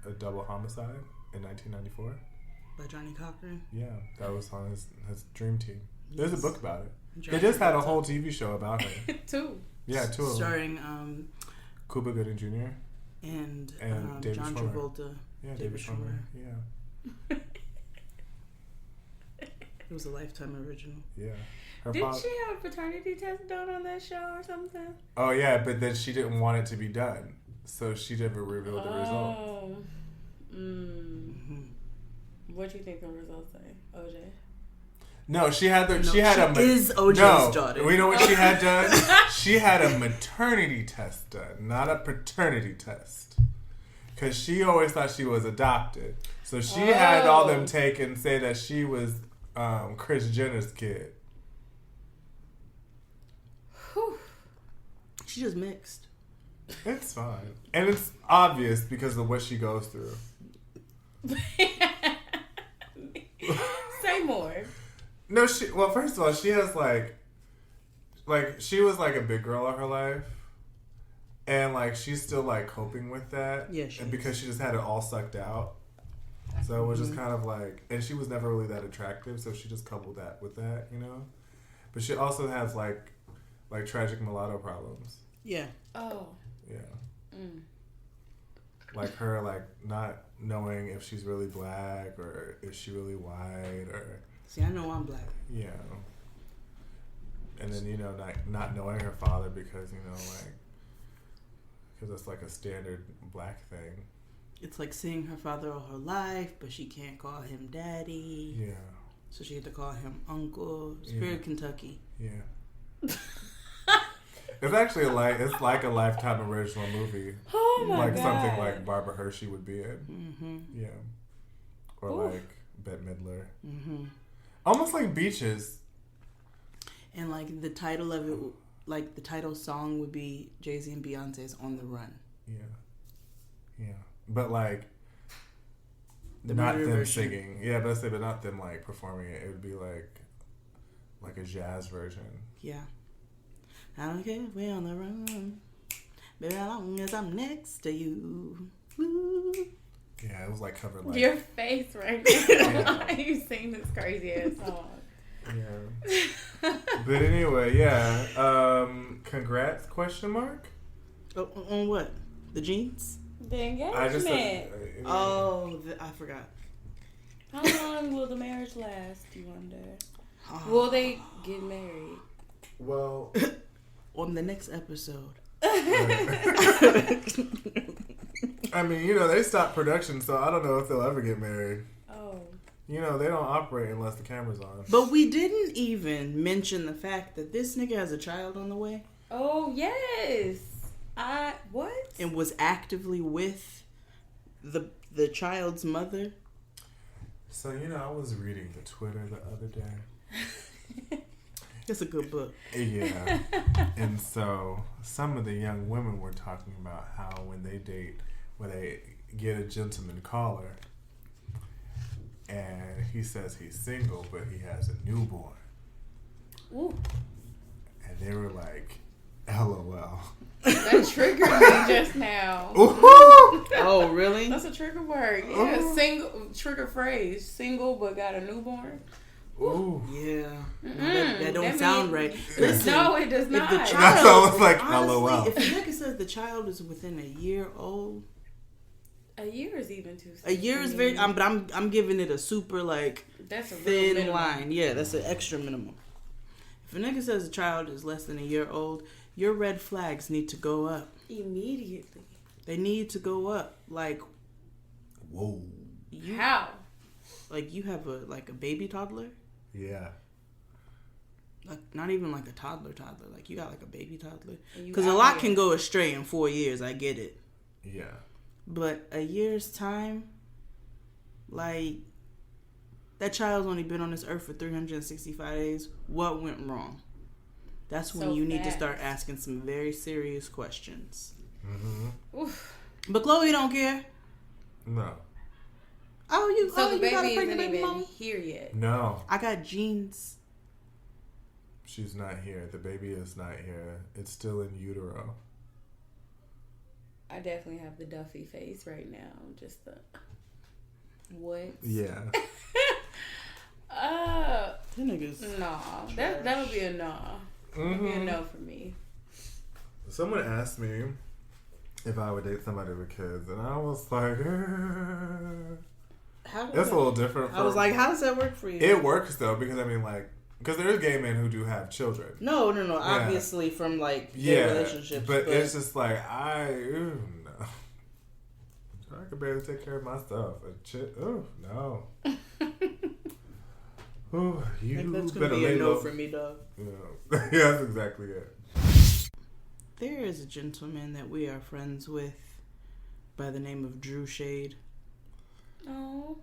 a double homicide in 1994. By Johnny Cochran? Yeah, that was on his dream team. There's a book about it. Johnny They just had a whole TV show about her. 2. Yeah, 2 of them. Starring Cuba Gooding Jr. and David John Schwimmer. Travolta. Yeah, David Schwimmer. Yeah. It was a Lifetime original. Yeah. Didn't she have a paternity test done on that show or something? Oh, yeah, but then she didn't want it to be done. So she never revealed the results. Oh. What do you think the results say, OJ? No, she had is OJ's daughter. We know what she had done? She had a maternity test done, not a paternity test. Because she always thought she was adopted. So she had all them take and say that she was Kris Jenner's kid. Whew. She just mixed. It's fine. And it's obvious because of what she goes through. Say more. No, first of all, she has like she was like a big girl all her life. And like she's still like coping with that. Yeah, she and because she just had it all sucked out. So it was just kind of like, and she was never really that attractive, so she just coupled that with that, you know? But she also has like tragic mulatto problems. Yeah. Oh. Yeah. like her like not knowing if she's really black or is she really white or. See, I know I'm black. Yeah. And then not knowing her father because because it's like a standard black thing. It's like seeing her father all her life, but she can't call him daddy. Yeah. So she had to call him uncle. It's very Kentucky. Yeah. It's actually it's like a Lifetime original movie. Oh my like God. something like Barbara Hershey would be in. Mm-hmm. Yeah. Or like Bette Midler. Mm-hmm. Almost like Beaches. And like the title of it, like the title song would be Jay-Z and Beyonce's "On the Run." Yeah. Yeah. But like The not murder them version. singing. Yeah, but not them like performing it. It would be like a jazz version. Yeah. I don't care if we're on the run, baby, as long as I'm next to you. Woo. Yeah, it was like covered like Your face right now. Why you sing this crazy ass song? Yeah. But anyway, yeah. Congrats? Question mark? Oh, on what? The jeans? The engagement. I just I forgot. How long will the marriage last, you wonder? Will they get married? well. On the next episode. I mean, they stopped production, so I don't know if they'll ever get married. Oh. They don't operate unless the camera's on. But we didn't even mention the fact that this nigga has a child on the way. Oh, yes. What? And was actively with the child's mother. So, I was reading the Twitter the other day. It's a good book. Yeah. And so some of the young women were talking about how when they date, when they get a gentleman caller, and he says he's single, but he has a newborn. Ooh. And they were like, LOL. That triggered me just now. Ooh. Oh, really? That's a trigger word. Yeah, single trigger phrase. Single but got a newborn. Ooh. Yeah. That don't sound right. Listen, no, it does not. If the That's almost like honestly, LOL. if the nigga says the child is within a year old, a year is even too soon. a year is very. But I'm giving it a super that's a real thin minimum. line. Yeah, that's an extra minimum. If a nigga says a child is less than a year old, your red flags need to go up Immediately. They need to go up. Like, whoa. How? Like you have a baby toddler. Yeah. Like not even like a toddler. Like you got like a baby toddler. And you Because a out lot here. can go astray in 4 years. I get it. Yeah. But a year's time, like that child's only been on this earth for 365 days. What went wrong? That's when So you need to fast. start asking some very serious questions. Mm-hmm. Oof. But Chloe don't care. No. So the you got a baby pregnant isn't baby even mama? here yet. No. I got jeans. She's not here. The baby is not here. It's still in utero. I definitely have the Duffy face right now. Just the what? Yeah. The niggas. Nah. That'll be a nah. That'll be a no for me. Someone asked me if I would date somebody with kids, and I was like, it's a little different. I was like, how does that work for you? It works though, because I mean, like, because there is gay men who do have children. No. Obviously from like Yeah, relationships, but it's just like no. I could barely take care of myself. No. Ooh, you like that's better gonna be a lay no low. for me, dog. Yeah, yeah, that's exactly it. There is a gentleman that we are friends with by the name of Drew Shade. Oh.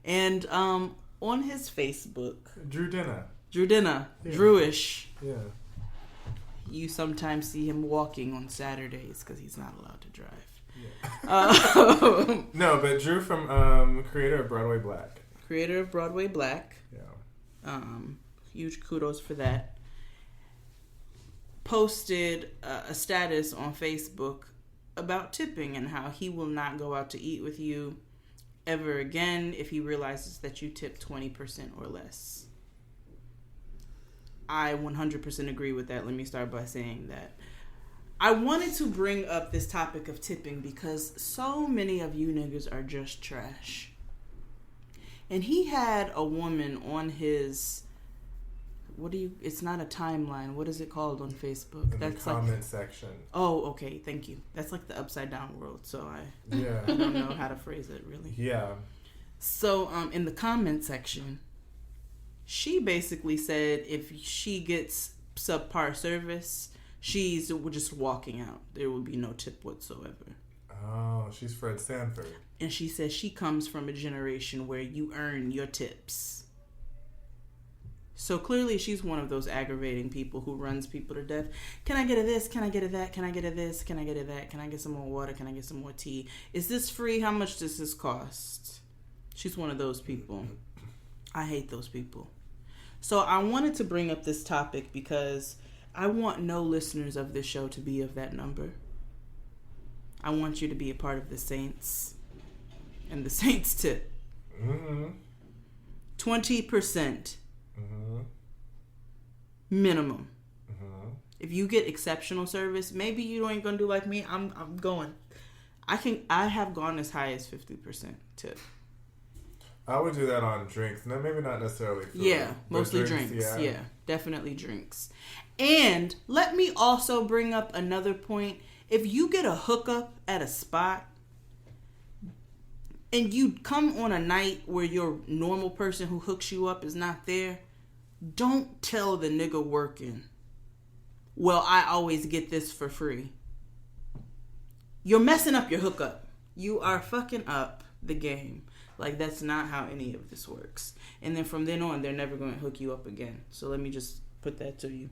And on his Facebook, Drew Dinner. Yeah. Drewish, Yeah. you sometimes see him walking on Saturdays because he's not allowed to drive. Yeah. No, but Drew from creator of Broadway Black. Creator of Broadway Black. Yeah. Huge kudos for that. Posted a status on Facebook about tipping and how he will not go out to eat with you ever again if he realizes that you tip 20% or less. I 100% agree with that. Let me start by saying that I wanted to bring up this topic of tipping because so many of you niggas are just trash. And he had a woman on his, it's not a timeline. What is it called on Facebook? In That's the comment section. Oh, okay. Thank you. That's like the upside down world. So I don't know how to phrase it really. Yeah. So in the comment section, she basically said if she gets subpar service, she's just walking out. There will be no tip whatsoever. Oh, she's Fred Sanford. And she says she comes from a generation where you earn your tips. So clearly she's one of those aggravating people who runs people to death. Can I get a this? Can I get a that? Can I get a this? Can I get a that? Can I get some more water? Can I get some more tea? Is this free? How much does this cost? She's one of those people. I hate those people. So I wanted to bring up this topic because I want no listeners of this show to be of that number. I want you to be a part of the Saints and the Saints tip. 20% minimum. If you get exceptional service, maybe you ain't gonna do like me. I'm going. I have gone as high as 50% tip. I would do that on drinks. No, maybe not necessarily food. Yeah, mostly drinks. Yeah, definitely drinks. And let me also bring up another point. If you get a hookup at a spot and you come on a night where your normal person who hooks you up is not there, don't tell the nigga working, well, I always get this for free. You're messing up your hookup. You are fucking up the game. Like, that's not how any of this works. And then from then on, they're never going to hook you up again. So let me just put that to you.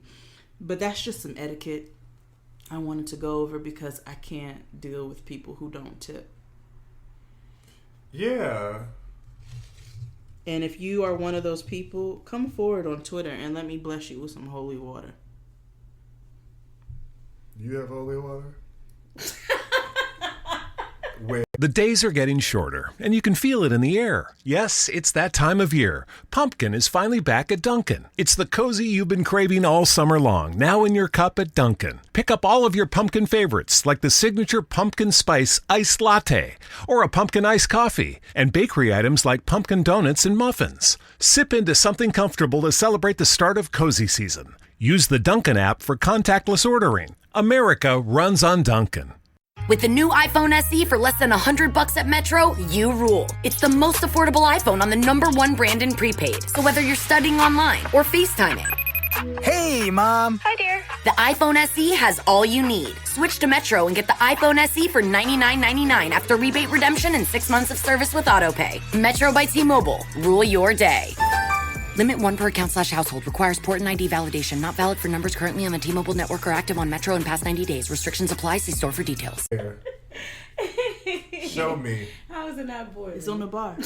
But that's just some etiquette I wanted to go over because I can't deal with people who don't tip. Yeah. And if you are one of those people, come forward on Twitter and let me bless you with some holy water. You have holy water? Wait. The days are getting shorter, and you can feel it in the air. Yes, it's that time of year. Pumpkin is finally back at Dunkin'. It's the cozy you've been craving all summer long, now in your cup at Dunkin'. Pick up all of your pumpkin favorites, like the signature pumpkin spice iced latte, or a pumpkin iced coffee, and bakery items like pumpkin donuts and muffins. Sip into something comfortable to celebrate the start of cozy season. Use the Dunkin' app for contactless ordering. America runs on Dunkin'. With the new iPhone SE for less than $100 at Metro, you rule. It's the most affordable iPhone on the #1 brand in prepaid. So whether you're studying online or FaceTiming. Hey, Mom. Hi, dear. The iPhone SE has all you need. Switch to Metro and get the iPhone SE for $99.99 after rebate redemption and 6 months of service with AutoPay. Metro by T-Mobile. Rule your day. Limit 1 per account/household. Requires port and ID validation. Not valid for numbers currently on the T-Mobile network or active on Metro in past 90 days. Restrictions apply. See store for details. Show me. How is it not boiling? It's on the bar.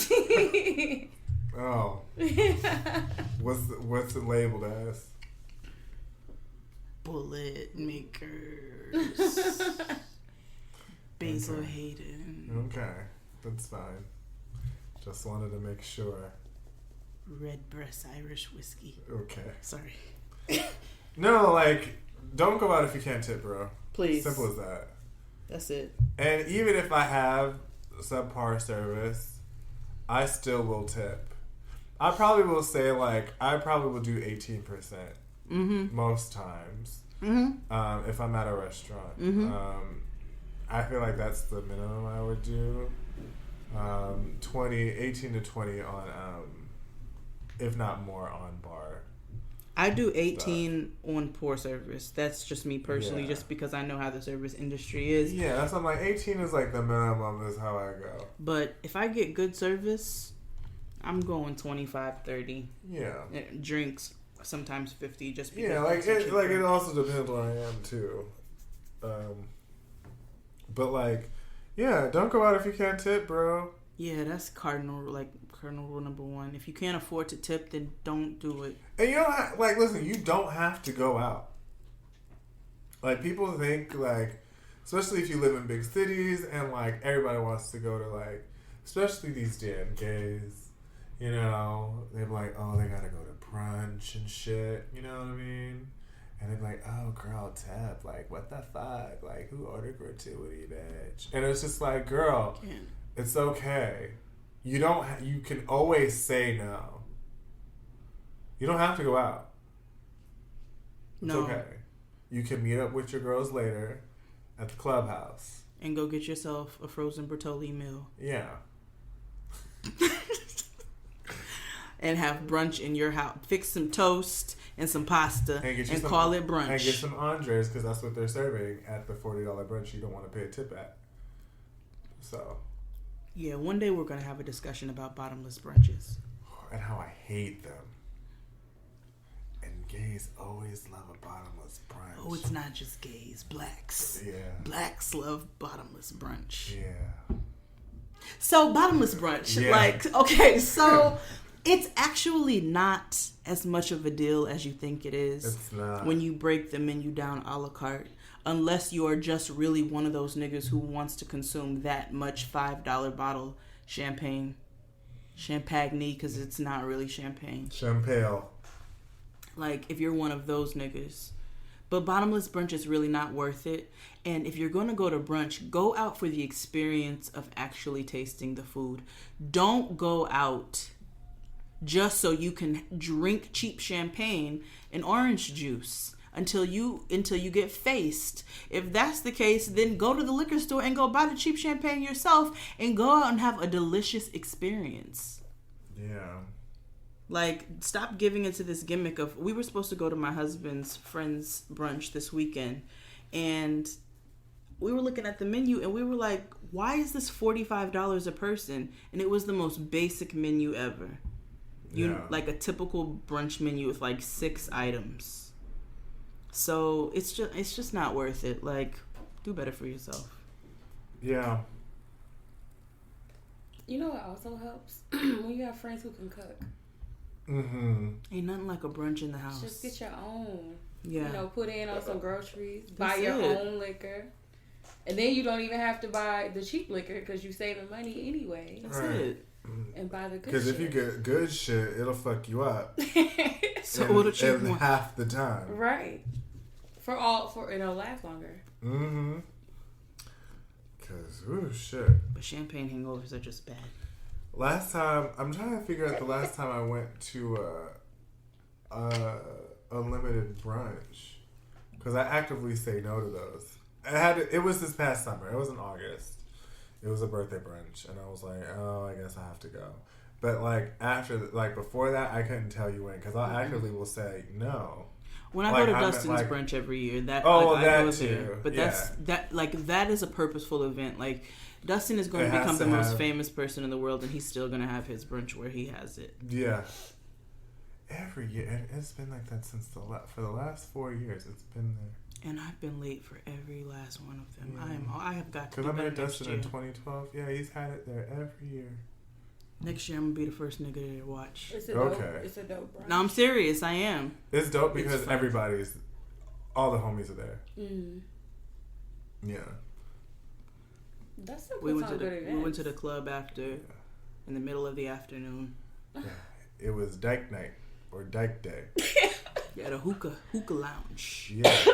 Oh. What's it labeled as? Bullet makers. Basil Hayden. Okay. That's fine. Just wanted to make sure. Red Breast Irish Whiskey. Okay. Sorry. No, like, don't go out if you can't tip, bro. Please. Simple as that. That's it. And even if I have subpar service, I still will tip. I probably will say, like, I probably will do 18% most times if I'm at a restaurant. I feel like that's the minimum I would do. 18 to 20 on, if not more, on bar. I do 18 on poor service. That's just me personally, Yeah. just because I know how the service industry is. Yeah, that's what I'm like. 18 is like the minimum is how I go. But if I get good service, I'm going 25, 30. Yeah. Drinks, sometimes 50, just because. Yeah, like it also depends where I am too. But like, yeah, don't go out if you can't tip, bro. Yeah, that's cardinal rule number 1. If you can't afford to tip, then don't do it. And you don't have, like, listen, you don't have to go out. Like, people think, like, especially if you live in big cities and, like, everybody wants to go to, like, especially these damn gays, you know, they're like, oh, they gotta go to brunch and shit, you know what I mean? And they'd be like, oh, girl, tip. Like, what the fuck? Like, who ordered gratuity, bitch? And it's just like, girl, it's okay. You can always say no. You don't have to go out. It's okay. You can meet up with your girls later at the clubhouse. And go get yourself a frozen Bertolli meal. Yeah. And have brunch in your house. Fix some toast and some pasta and call it brunch. And get some Andres, because that's what they're serving at the $40 brunch you don't want to pay a tip at. So. Yeah, one day we're going to have a discussion about bottomless brunches. And how I hate them. And gays always love a bottomless brunch. Oh, it's not just gays. Blacks. Yeah. Blacks love bottomless brunch. Yeah. So, bottomless brunch. Yeah. Like, okay, so it's actually not as much of a deal as you think it is. It's not. When you break the menu down a la carte. Unless you are just really one of those niggas who wants to consume that much $5 bottle champagne, because it's not really champagne. Champagne. Like, if you're one of those niggas. But bottomless brunch is really not worth it. And if you're going to go to brunch, go out for the experience of actually tasting the food. Don't go out just so you can drink cheap champagne and orange juice until you get faced. If that's the case, then go to the liquor store and go buy the cheap champagne yourself and go out and have a delicious experience. Yeah. Like, stop giving into this gimmick of, we were supposed to go to my husband's friend's brunch this weekend, and we were looking at the menu and we were like, why is this $45 a person? And it was the most basic menu ever. Like a typical brunch menu with like 6 items. So it's just not worth it. Like, do better for yourself. Yeah. You know what also helps? When you have friends who can cook. Mm-hmm. Ain't nothing like a brunch in the house. Just get your own. Yeah. You know, put in on some groceries. That's buy your it. own liquor. And then you don't even have to buy the cheap liquor because you're saving money anyway. That's it. And buy the good shit. Because if you get good shit, it'll fuck you up. So what do you want? Half the time. Right. It'll last longer. Mm-hmm. Because, ooh, shit. But champagne hangovers are just bad. Last time, I'm trying to figure out the last time I went to a unlimited brunch. Because I actively say no to those. It was this past summer. It was in August. It was a birthday brunch. And I was like, oh, I guess I have to go. But, before that, I couldn't tell you when. Because I actively will say no. When I go to Dustin's brunch every year, I go there. But that is a purposeful event. Like, Dustin is going to become the most famous person in the world, and he's still going to have his brunch where he has it. Yeah. Every year. And it's been like that for the last 4 years. It's been there. And I've been late for every last one of them. Yeah. I have got to do better better next year. Because I met Dustin in 2012. Yeah, he's had it there every year. Next year, I'm going to be the first nigga to watch. It's a dope brunch. No, I'm serious. I am. It's dope because all the homies are there. Mm. Yeah. That's a we went to the club after, in the middle of the afternoon. Yeah. It was Dyke Night or Dyke Day. Yeah, the hookah lounge. Yeah.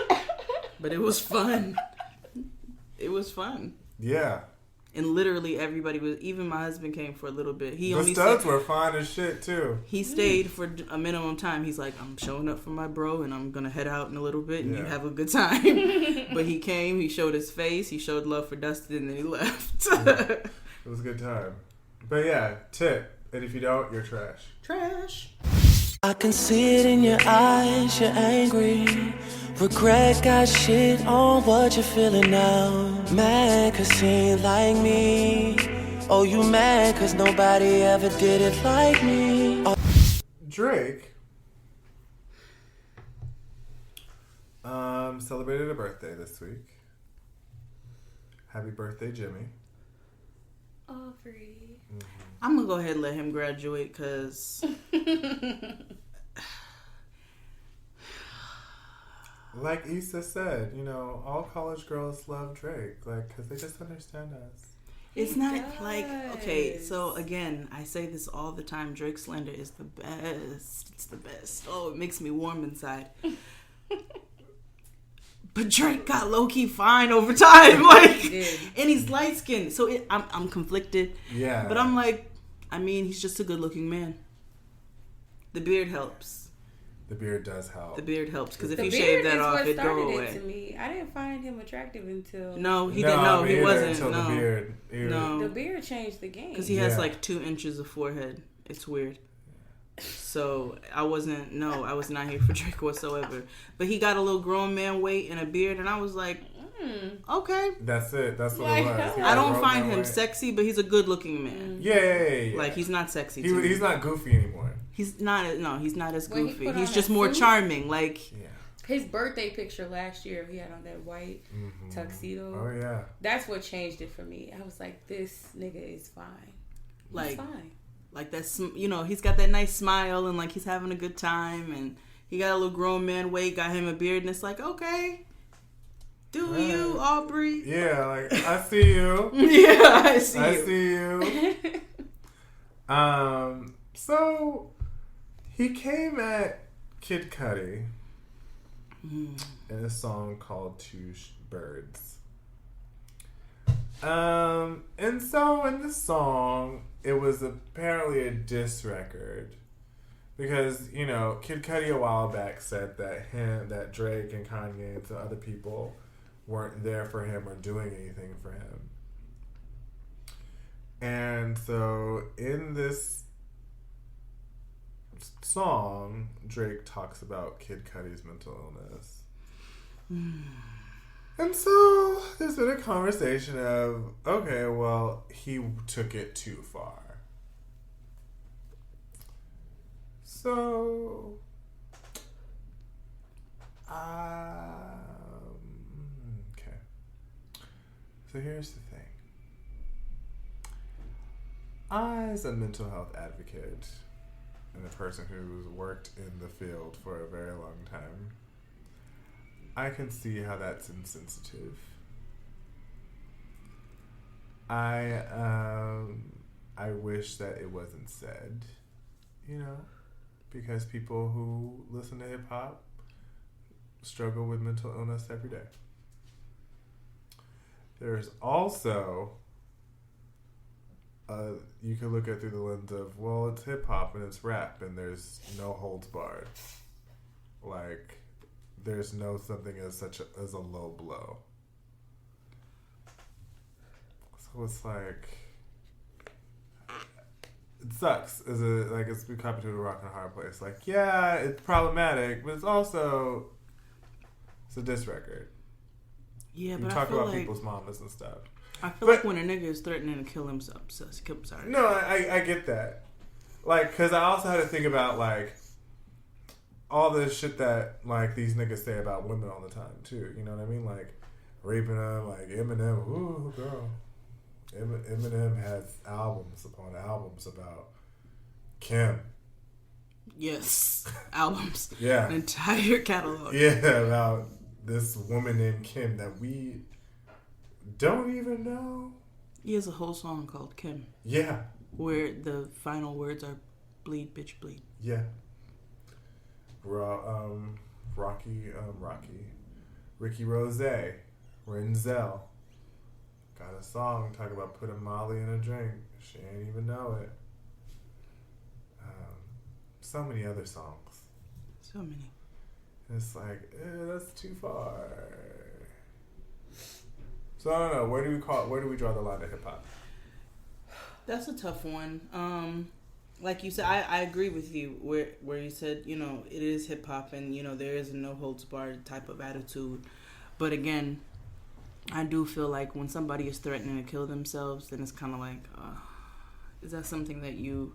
But it was fun. It was fun. Yeah. And literally everybody was, even my husband came for a little bit. The studs were fine as shit too. He stayed for a minimum time. He's like, I'm showing up for my bro and I'm going to head out in a little bit and you have a good time. But he came, he showed his face, he showed love for Dustin and then he left. It was a good time. But yeah, tip. And if you don't, you're trash. Trash. I can see it in your eyes, you're angry. Regret got shit on what you're feeling now. Mad cause he ain't like me. Oh, you mad cause nobody ever did it like me. Drake celebrated a birthday this week. Happy birthday, Jimmy. Aubrey. Mm-hmm. I'm going to go ahead and let him graduate because... Like Issa said, all college girls love Drake, because they just understand us. It's not okay, so again, I say this all the time, Drake slander is the best. It's the best. Oh, it makes me warm inside. But Drake got low-key fine over time. Like, He did. and he's light-skinned. So I'm conflicted. Yeah. But I'm like, I mean, he's just a good-looking man. The beard helps. The beard does help. The beard helps. Because if The you beard shave that is off, what it'd go started away. it to me. I didn't find him attractive until... No, he didn't know. He wasn't. Until No. the beard. No. The beard changed the game. Because he has like 2 inches of forehead. It's weird. So I was not here for Drake whatsoever. But he got a little grown man weight and a beard, and I was like, okay. That's it. That's what Like, it was. He I don't grown find that him way. sexy, but he's a good looking man. Yeah. Like, he's not sexy to me. He's not goofy anymore. He's not. No, he's not as When he goofy. put He's on just that more suit? charming. Like, Yeah. His birthday picture last year, he had on that white tuxedo. Oh yeah. That's what changed it for me. I was like, this nigga is fine. He's like, fine. like that's, you know, he's got that nice smile and like he's having a good time, and he got a little grown man weight, got him a beard, and it's like, okay, do you, Aubrey? Yeah, like I see you. Yeah, I see I you. see you. So he came at Kid Cudi in a song called Two Birds. And so in the song, it was apparently a diss record. Because, you know, Kid Cudi a while back said that Drake and Kanye and some other people weren't there for him or doing anything for him. And so in this song, Drake talks about Kid Cudi's mental illness. And so there's been a conversation of, okay, well, he took it too far. So, okay. So here's the thing. I, as a mental health advocate and a person who's worked in the field for a very long time, I can see how that's insensitive. I wish that it wasn't said, you know, because people who listen to hip hop struggle with mental illness every day. There's also, you can look at through the lens of, well, it's hip hop and it's rap and there's no holds barred. Like, there's no something as a low blow. So it's like, it sucks. It's become to a rock and a hard place. Like, yeah, it's problematic, but it's a diss record. Yeah, You but talk I feel about like people's mamas and stuff. I feel like when a nigga is threatening to kill himself, sorry. No, I get that. Like, because I also had to think about, like, all the shit that, like, these niggas say about women all the time, too. You know what I mean? Like, raping them, like, Eminem, ooh, girl. Eminem has albums upon albums about Kim. Yes. Albums. Yeah. An entire catalog. Yeah, about this woman named Kim that we don't even know. He has a whole song called Kim. Yeah. Where the final words are bleed, bitch, bleed. Yeah. Ricky Rose, Renzel. Got a song talking about putting Molly in a drink. She ain't even know it. So many other songs. So many. It's like, that's too far. So I don't know. Where do we draw the line to hip hop? That's a tough one. Like you said, I agree with you where you said, you know, it is hip hop and, you know, there is a no holds barred type of attitude. But again, I do feel like when somebody is threatening to kill themselves, then it's kind of like, is that something that you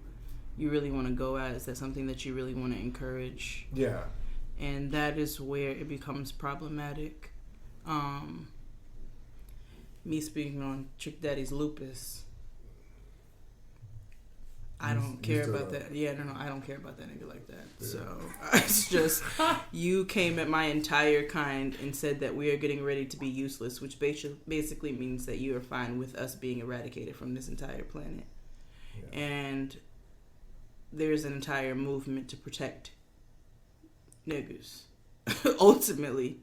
really want to go at? Is that something that you really want to encourage? Yeah. And that is where it becomes problematic. Me speaking on Trick Daddy's lupus, I don't care about that. Yeah, no, I don't care about that nigga like that. Yeah. So it's just, you came at my entire kind and said that we are getting ready to be useless, which basically means that you are fine with us being eradicated from this entire planet. Yeah. And there's an entire movement to protect niggas, ultimately.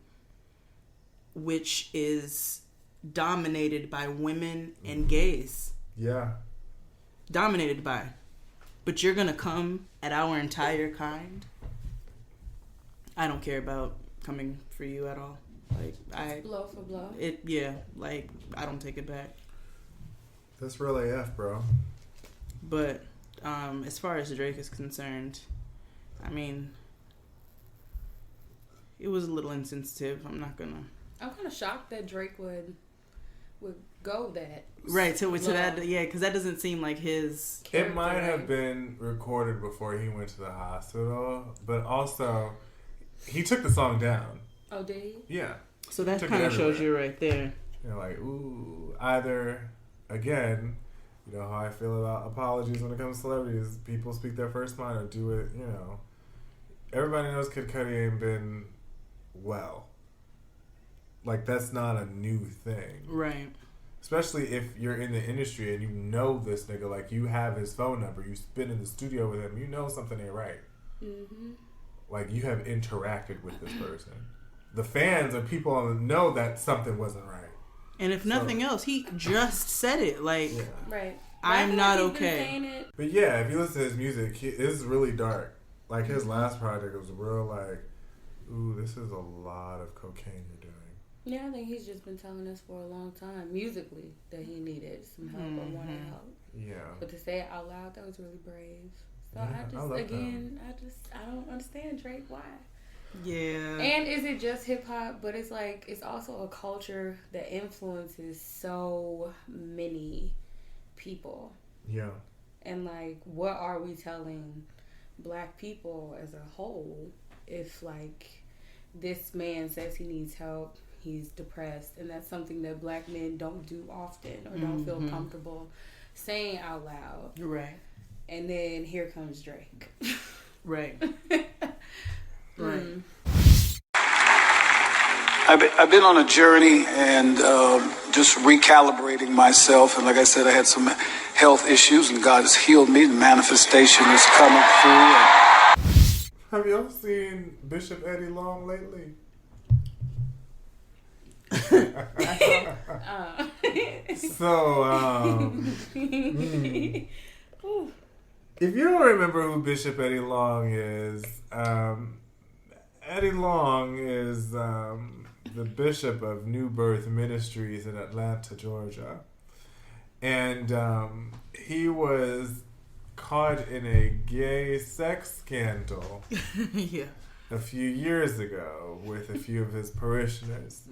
which is dominated by women and gays. Yeah. Dominated by. But you're gonna come at our entire kind? I don't care about coming for you at all. Like, blow for blow. I don't take it back. That's real AF, bro. But as far as Drake is concerned, I mean, it was a little insensitive. I'm kind of shocked that Drake would go that right to that, because that doesn't seem like his character. It might have been recorded before he went to the hospital, but also he took the song down. Oh, did he? Yeah. So that kind of shows you right there. You're like, ooh, either, again, you know how I feel about apologies when it comes to celebrities. People speak their first mind or do it, you know. Everybody knows Kid Cudi ain't been well. Like, that's not a new thing. Right. Especially if you're in the industry and you know this nigga, like, you have his phone number, you've been in the studio with him, you know something ain't right. Mm-hmm. Like, you have interacted with this person. The fans or people know that something wasn't right. And if nothing else, he just said it. Like, right. I'm not okay. But yeah, if you listen to his music, it's really dark. Like, his last project was real, like, ooh, this is a lot of cocaine you're doing. Yeah, I think he's just been telling us for a long time, musically, that he needed some help or wanted help. Yeah. But to say it out loud, that was really brave. So yeah, I don't understand Drake. Why? Yeah. And is it just hip hop? But it's like, it's also a culture that influences so many people. Yeah. And like, what are we telling Black people as a whole if like this man says he needs help, he's depressed, and that's something that Black men don't do often or don't feel comfortable saying out loud. Right. And then here comes Drake. Right. Right. I've been on a journey and just recalibrating myself. And like I said, I had some health issues and God has healed me. The manifestation is coming through. Have y'all seen Bishop Eddie Long lately? So, if you don't remember who Bishop Eddie Long is, Eddie Long is the bishop of New Birth Ministries in Atlanta, Georgia. And he was caught in a gay sex scandal a few years ago with a few of his parishioners.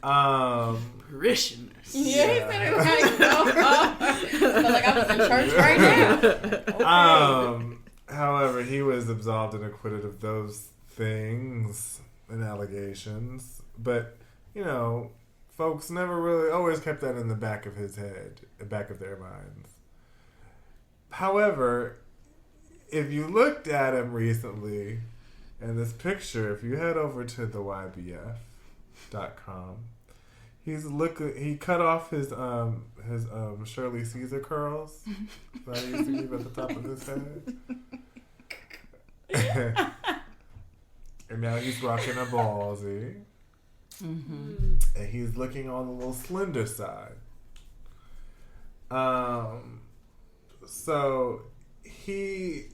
Parishioners. Yeah, he said it like I was in church right now. Okay. However, he was absolved and acquitted of those things and allegations. But, you know, folks never really always kept that in the back of his head, the back of their minds. However, if you looked at him recently, in this picture, if you head over to the YBF.com, he cut off his Shirley Caesar curls that he used to keep at the top of his head. And now he's rocking a ballsy. Mm-hmm. And he's looking on the little slender side. So he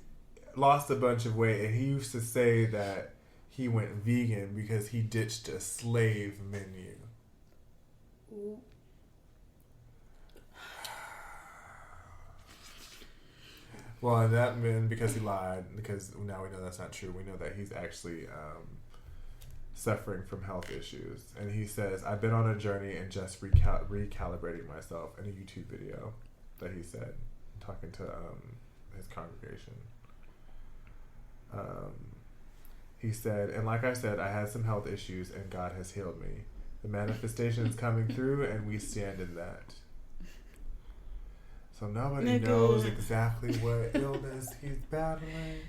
lost a bunch of weight, and he used to say that he went vegan because he ditched a slave menu. Ooh. Well, and that meant because he lied, because now we know that's not true. We know that he's actually suffering from health issues. And he says, I've been on a journey and just recalibrating myself, in a YouTube video that he said, talking to his congregation. He said, and like I said, I had some health issues and God has healed me. The manifestation is coming through and we stand in that. So nobody knows exactly what illness he's battling.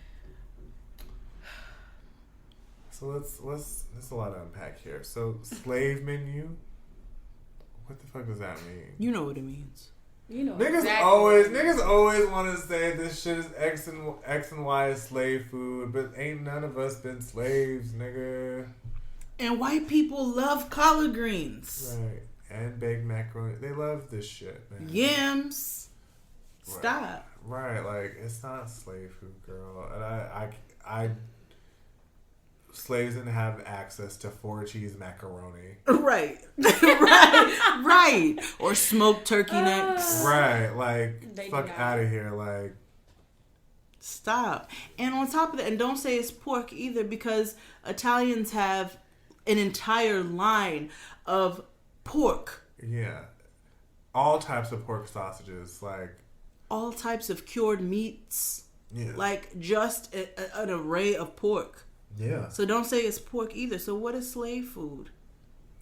So there's a lot to unpack here. So slave menu, what the fuck does that mean? You know what it means. You know niggas always want to say this shit is X and Y is slave food, but ain't none of us been slaves, nigga. And white people love collard greens. Right. And baked macaroni. They love this shit, man. Yams. Right. Stop. Right. Like, it's not slave food, girl. And I slaves didn't have access to 4-cheese macaroni. Right. right. Or smoked turkey necks. Right. Like, fuck out of here. Like, stop. And on top of that, and don't say it's pork either, because Italians have an entire line of pork. Yeah. All types of pork sausages. Like, all types of cured meats. Yeah. Like, just an array of pork. Yeah. So don't say it's pork either. So what is slave food?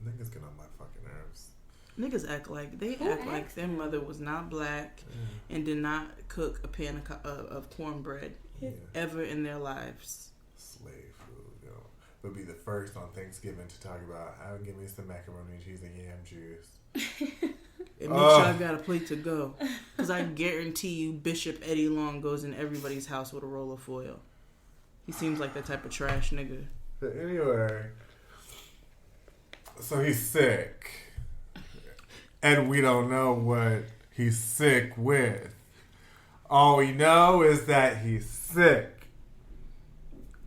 Niggas get on my fucking nerves. Niggas act like their mother was not black and did not cook a pan of cornbread ever in their lives. Slave food, yo. Would be the first on Thanksgiving to talk about, I'll give me some macaroni and cheese and yam juice. And make sure I got a plate to go. Because I guarantee you Bishop Eddie Long goes in everybody's house with a roll of foil. He seems like that type of trash nigga. But anyway, so he's sick. And we don't know what he's sick with. All we know is that he's sick.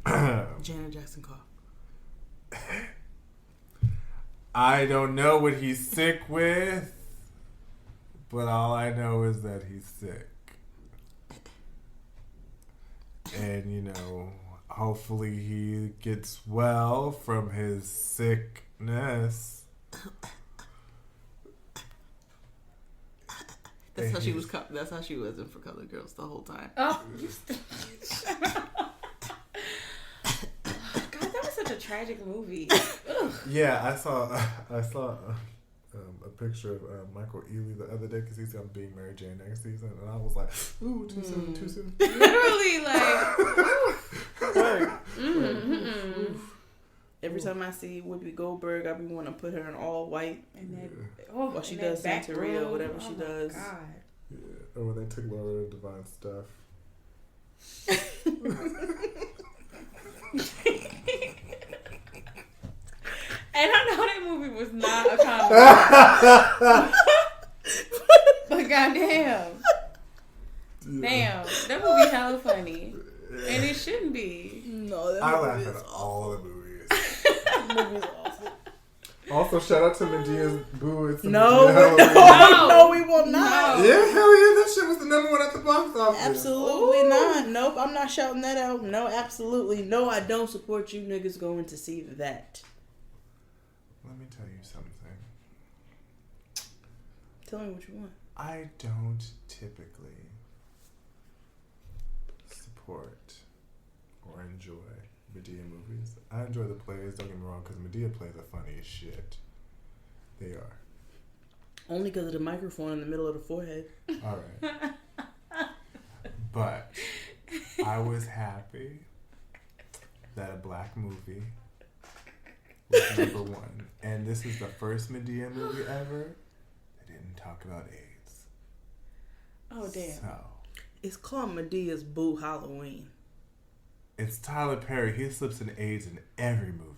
Janet Jackson cough. I don't know what he's sick with, but all I know is that he's sick. And, you know, hopefully he gets well from his sickness. That's how she was. That's how she was in For Colored Girls the whole time. Oh, you God, that was such a tragic movie. Yeah, I saw a picture of Michael Ealy the other day because he's gonna be Mary Jane next season, and I was like, ooh, too soon, too soon. Literally, like. Every time I see Whoopi Goldberg, I be want to put her in all white, and then while she does Santeria, whatever she does. God. Yeah, or when they took Laura Divine stuff. And I know that movie was not a comedy. But goddamn. Damn. That movie hella funny. And it shouldn't be. No, that I movie laugh at all the movies. That movie's awful. Also, shout out to Medea's Boo. It's No, we will not. Yeah, hell yeah, that shit was the number one at the box office. Absolutely not. Nope, I'm not shouting that out. No, absolutely. No, I don't support you niggas going to see that. Let me tell you something. Tell me what you want. I don't typically support or enjoy Madea movies. I enjoy the plays, don't get me wrong, because Madea plays are funny as shit. They are. Only because of the microphone in the middle of the forehead. All right. But I was happy that a black movie was number one. And this is the first Madea movie ever that didn't talk about AIDS. Oh, damn. So, it's called Medea's Boo Halloween. it's Tyler Perry. He slips in AIDS in every movie.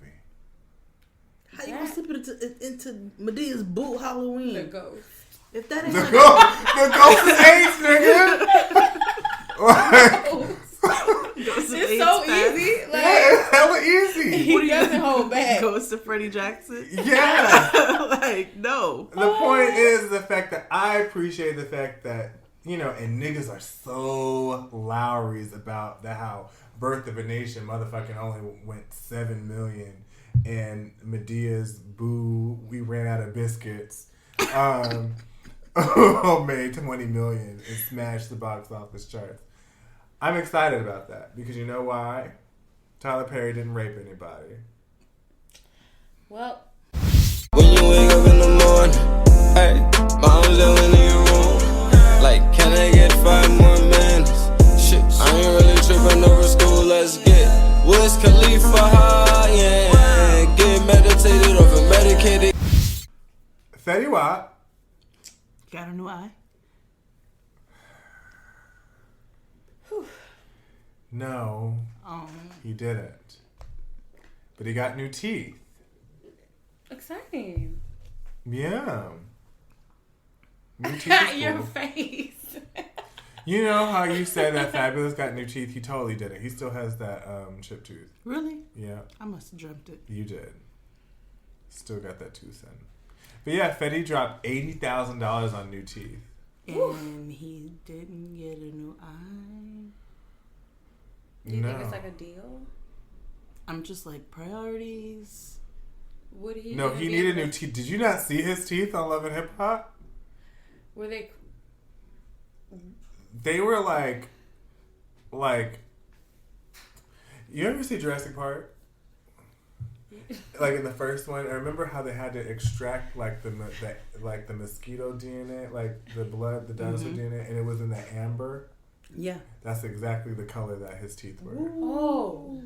How you gonna slip it into Medea's Boo Halloween? The ghost. If that ain't the ghost is AIDS, nigga. It's so easy. Like, yeah, it's hella easy. He doesn't hold back. Goes to Freddie Jackson. Yeah. Like, no. The point is the fact that I appreciate the fact that, you know, and niggas are so Lowry's about that how Birth of a Nation motherfucking only went 7 million and Medea's Boo, we ran out of biscuits, made 20 million and smashed the box office charts. I'm excited about that because you know why? Tyler Perry didn't rape anybody. Well, when you wake up in the morning, hey, mom's yelling in your room, like, can I get 5 more minutes? Shit, I ain't really tripping over school, let's get Wiz Khalifa high, yeah, get meditated over medicated. Fetty Wap got a new eye. No, he didn't. But he got new teeth. Yeah. New teeth is cool. Your face. You know how you said that Fabulous got new teeth? He totally did it. He still has that chip tooth. Really? Yeah. I must have dreamt it. You did. Still got that tooth in. But yeah, Fetty dropped $80,000 on new teeth. And he didn't get a new eye. Do you think it's like a deal? I'm just like, priorities. Would he? No, he needed new teeth. Did you not see his teeth on Love and Hip Hop? Were they? They were like, you ever see Jurassic Park? Like in the first one, I remember how they had to extract like the mosquito DNA, like the blood, the dinosaur DNA, and it was in the amber. Yeah, that's exactly the color that his teeth were. Oh,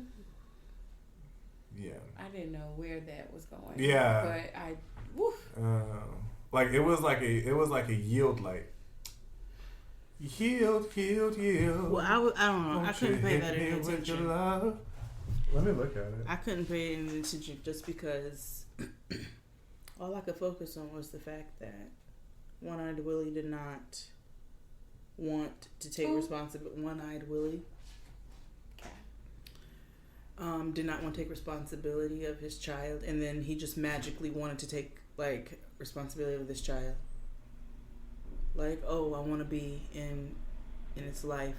yeah. I didn't know where that was going. Yeah, but like it was like a yield light. Yield. Well, I don't know. I couldn't pay that any attention. Let me look at it. I couldn't pay any attention just because all I could focus on was the fact that One-Eyed Willie did not want to take responsibility. One-Eyed Willie did not want to take responsibility of his child, and then he just magically wanted to take like responsibility of this child. Like, oh, I want to be in its life.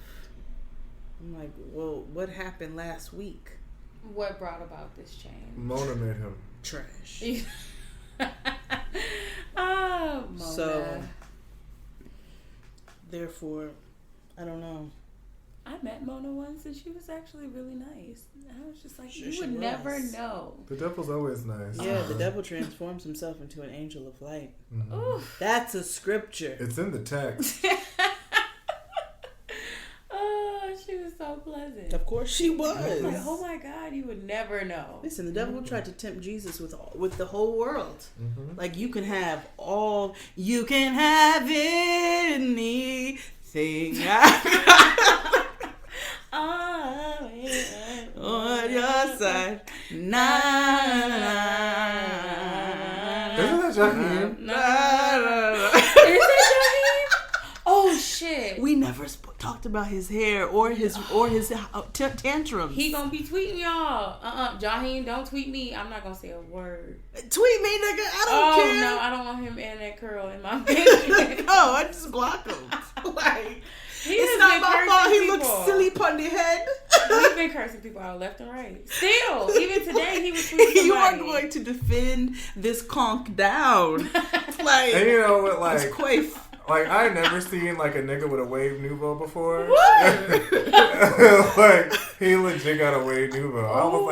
I'm like, well, what happened last week? What brought about this change? Mona made him trash. Mona. So, therefore, I don't know. I met Mona once and she was actually really nice. I was just like, Sure, you she would was. never know. The devil's always nice. Yeah, the devil transforms himself into an angel of light. Mm-hmm. That's a scripture. It's in the text. Oh, she was so pleasant. Of course she was. Like, oh my God, you would never know. Listen, the devil tried to tempt Jesus with the whole world. Mm-hmm. Like, you can have anything. On your side. Isn't that Jaheim? Is it Jaheim? Oh shit! We never talked about his hair or his tantrums. He gonna be tweeting y'all. Jaheim, don't tweet me. I'm not gonna say a word. Tweet me, nigga. I don't care. Oh no, I don't want him and that curl in my face. No, I just block him. Like, it's not my fault. He looks silly upon the head. He's been cursing people out left and right. Still, even today, he was tweeting somebody. You are going to defend this conk down. Like, and you know what? Like, it's quaif. Like, I never seen like a nigga with a wave nouveau before. Like, he legit got a wave nouveau. I was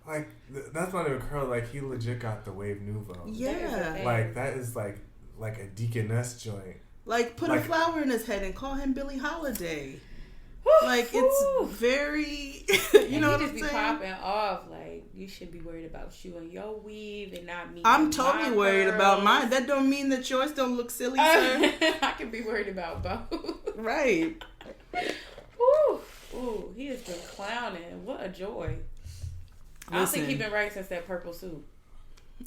like, that's not even curl. Like, he legit got the wave nouveau. Yeah. Like, that is like a deaconess joint. Like, put a flower in his head and call him Billie Holiday. Like, it's very, you know what I'm saying? Be popping off. Like, you should be worried about you and your weave and not me. I'm totally worried about mine. That don't mean that yours don't look silly, sir. I could be worried about both. Right. Ooh, he has been clowning. What a joy. I don't think he's been right since that purple suit.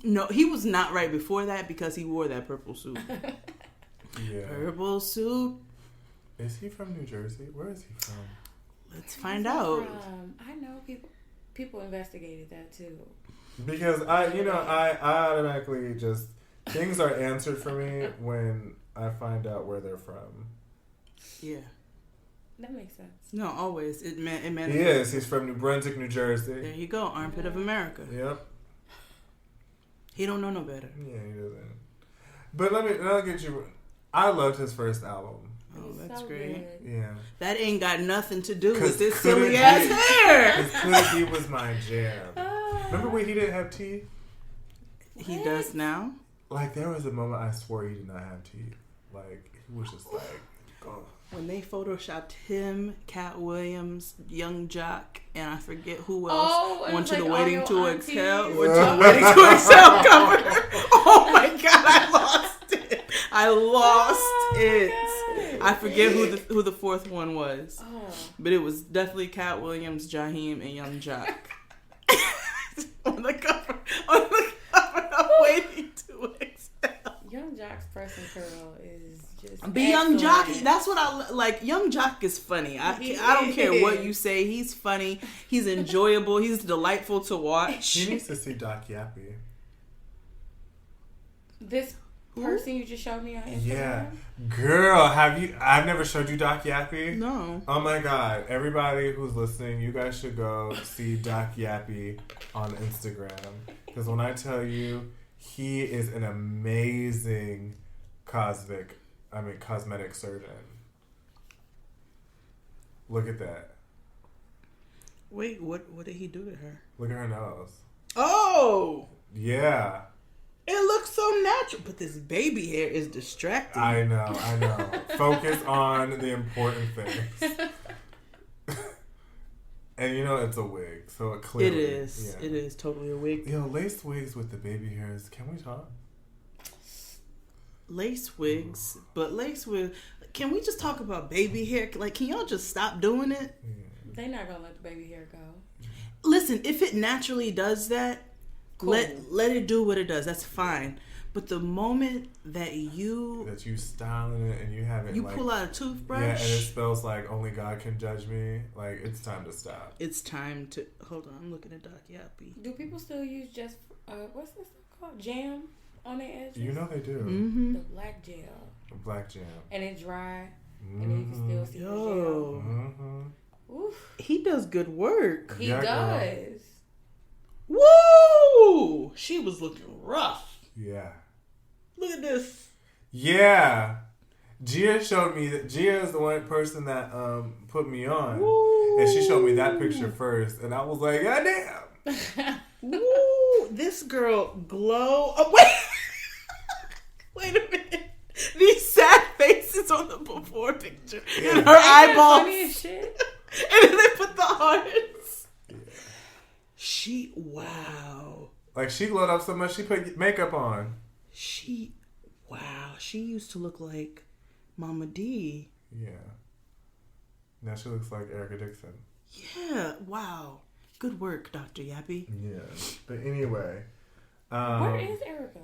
No, he was not right before that because he wore that purple suit. Yeah. Purple suit. Is he from New Jersey? Where is he from? Let's find out. I know people investigated that too. Because I automatically just things are answered for me when I find out where they're from. Yeah. That makes sense. No, always. It meant. He is. He's from New Brunswick, New Jersey. There you go. Armpit of America. Yep. He don't know no better. Yeah, he doesn't. But I'll get you. I loved his first album. Oh, that's so great. Good. Yeah. That ain't got nothing to do with this silly ass hair. Because he was my jam. Remember when he didn't have teeth? He does now. Like, there was a moment I swore he did not have teeth. Like, he was just like, oh. When they photoshopped him, Cat Williams, Young Jock, and I forget who else went to the Waiting to Exhale. Went to the Waiting to Exhale cover. Oh my God, I lost it. I forget who the fourth one was. But it was definitely Cat Williams, Jaheim, and Young Jock. on the cover of Waiting to Exhale. Fresh and Curl is just But Young Jock, excellent. that's what I like. Young Jock is funny. I don't care what you say. He's funny. He's enjoyable. He's delightful to watch. He needs to see Doc Yappy. This person you just showed me on Instagram? Yeah. Girl, I've never showed you Doc Yappy? No. Oh my God. Everybody who's listening, you guys should go see Doc Yappy on Instagram. Because when I tell you, he is an amazing cosmetic surgeon. Look at that. Wait, what did he do to her? Look at her nose. Oh! Yeah. It looks so natural, but this baby hair is distracting. I know. Focus on the important things. And it's a wig, so it clearly... It is. Yeah. It is totally a wig. Lace wigs with the baby hairs. Can we talk? Lace wigs, but lace wig... Can we just talk about baby hair? Like, can y'all just stop doing it? They're not going to let the baby hair go. Listen, if it naturally does that, cool. let it do what it does. That's fine. But the moment that you styling it and you have it, pull out a toothbrush, and it smells like only God can judge me. Like, it's time to stop. It's time to hold on. I'm looking at Doc Yappy. Do people still use just what's this stuff called? Jam on their edges. You know they do. Mm-hmm. The black gel. The black jam. And it dry, and then you can still see the gel. Mm-hmm. Oof. He does good work. He does. Woo! She was looking rough. Yeah. Look at this. Yeah. Gia showed me that. Gia is the one person that put me on. Woo. And she showed me that picture first. And I was like, God damn. Woo! This girl glow. Oh, wait. Wait a minute. These sad faces on the before picture. Yeah. And her eyeballs. Funny as shit. And then they put the hearts. Yeah. Wow. Like, she glowed up so much, she put makeup on. Wow. She used to look like Mama D. Yeah. Now she looks like Erica Dixon. Yeah. Wow. Good work, Dr. Yappy. Yeah. But anyway. Where is Erica?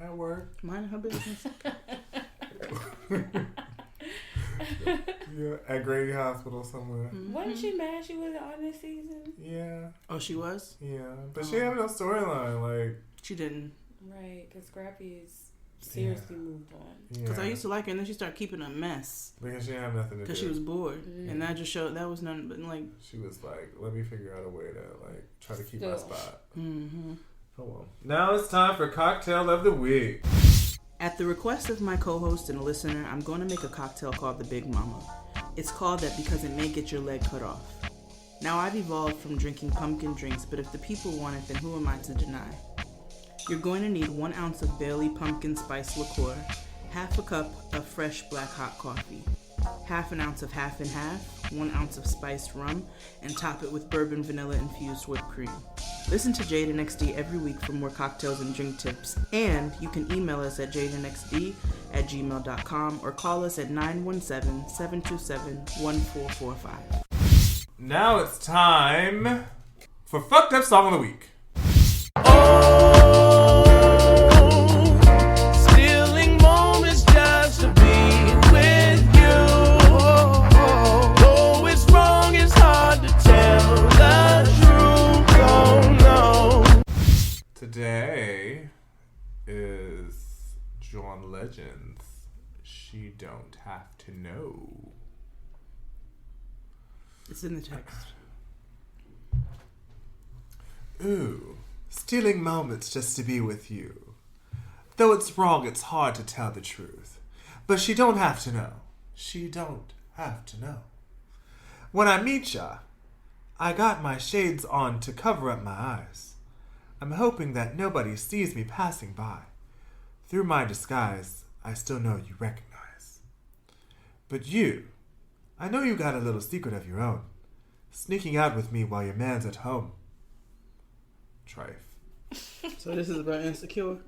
At work. Minding her business. Yeah, at Grady Hospital somewhere. Mm-hmm. Wasn't she mad she wasn't on this season? Yeah. Oh, she was? Yeah. But she had no storyline. Like, she didn't. Right, because Scrappy is seriously moved on. Because I used to like her, and then she started keeping a mess. Because she didn't have nothing to do. Because she was bored. Mm-hmm. And that just showed, that was nothing but like... She was like, let me figure out a way to like try to keep my spot. Mm-hmm. Oh well. Now it's time for Cocktail of the Week. At the request of my co-host and a listener, I'm going to make a cocktail called the Big Mama. It's called that because it may get your leg cut off. Now, I've evolved from drinking pumpkin drinks, but if the people want it, then who am I to deny? You're going to need 1 ounce of Bailey pumpkin spice liqueur, half a cup of fresh black hot coffee, half an ounce of half and half, 1 ounce of spiced rum, and top it with bourbon vanilla infused whipped cream. Listen to Jade and XD every week for more cocktails and drink tips, and you can email us at jadeandxd@gmail.com or call us at 917-727-1445. Now it's time for Fucked Up Song of the Week. Stealing moments just to be with you. Though it's wrong, it's hard to tell the truth. Oh no. Today is John Legend's She Don't Have to Know. It's in the text. Ooh, stealing moments just to be with you. Though it's wrong, it's hard to tell the truth. But she don't have to know. She don't have to know. When I meet ya, I got my shades on to cover up my eyes. I'm hoping that nobody sees me passing by. Through my disguise, I still know you recognize. But you, I know you got a little secret of your own, sneaking out with me while your man's at home. Trife. So this is about Insecure?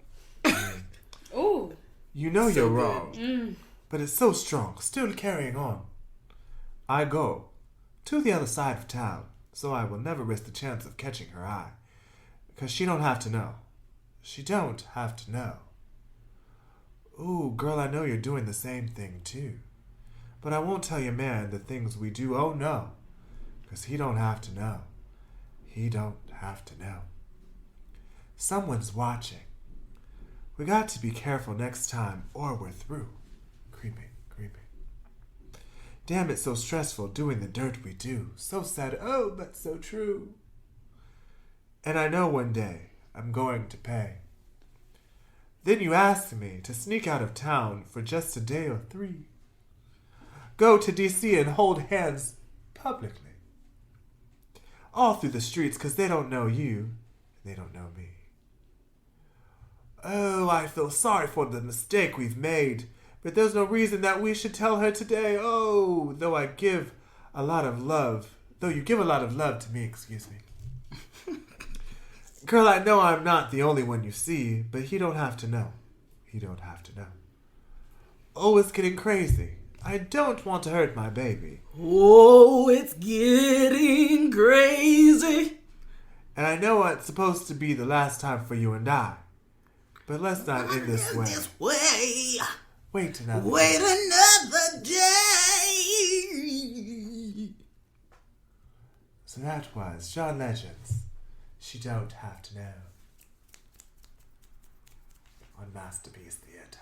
Ooh. You know So you're good. wrong, but it's so strong, still carrying on. I go to the other side of town, so I will never risk the chance of catching her eye. 'Cause she don't have to know. She don't have to know. Ooh, girl, I know you're doing the same thing too. But I won't tell your man the things we do, oh no. 'Cause he don't have to know. He don't have to know. Someone's watching. We got to be careful next time or we're through. Creeping, creeping. Damn, it's so stressful doing the dirt we do. So sad, oh, but so true. And I know one day I'm going to pay. Then you asked me to sneak out of town for just a day or 3. Go to D.C. and hold hands publicly. All through the streets, 'cause they don't know you, and they don't know me. Oh, I feel sorry for the mistake we've made, but there's no reason that we should tell her today. Oh, though you give a lot of love to me, excuse me. Girl, I know I'm not the only one you see, but he don't have to know. He don't have to know. Oh, it's getting crazy. I don't want to hurt my baby. Oh, it's getting crazy. And I know it's supposed to be the last time for you and I. But let's not end this way. Wait another day. So that was John Legend's She Don't Have to Know on Masterpiece Theater.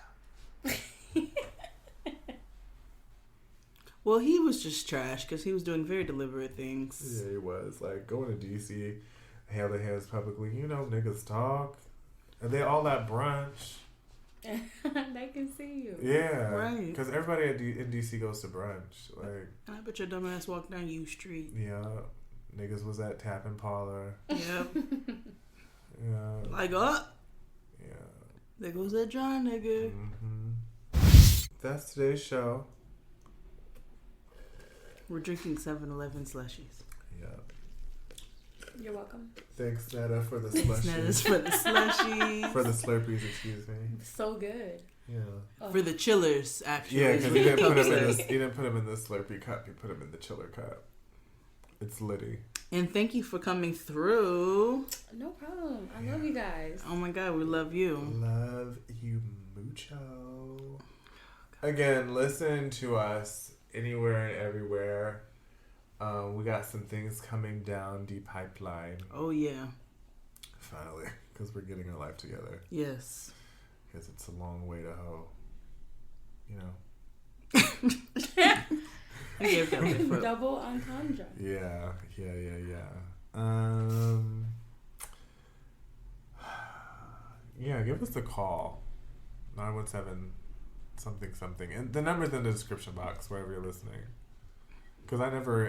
Well, he was just trash because he was doing very deliberate things. Yeah, he was. Like, going to D.C., hail their hands publicly. You know, niggas talk. And they all at brunch. They can see you. Yeah. Right. Because everybody in D.C. goes to brunch. Like, I bet your dumb ass walked down U Street. Yeah. Niggas was at Tap and Parlor. Yep. Yeah. Like, oh. Yeah. There goes that John nigga. Mm-hmm. That's today's show. We're drinking 7-Eleven slushies. Yeah. You're welcome. Thanks, Netta, for the slushies. Netta's for the slushies. For the Slurpees, excuse me. So good. Yeah. Oh. For the chillers, actually. Yeah, because you didn't put them in the Slurpee cup. You put them in the chiller cup. It's litty. And thank you for coming through. No problem. I love you guys. Oh my God, we love you. Love you mucho. Again, listen to us anywhere and everywhere. We got some things coming down the pipeline. Oh, yeah. Finally, because we're getting our life together. Yes. Because it's a long way to hoe. You know? I gave that way for double entendre. Yeah. Yeah, give us a call. 917 something. And the number's in the description box wherever you're listening. Because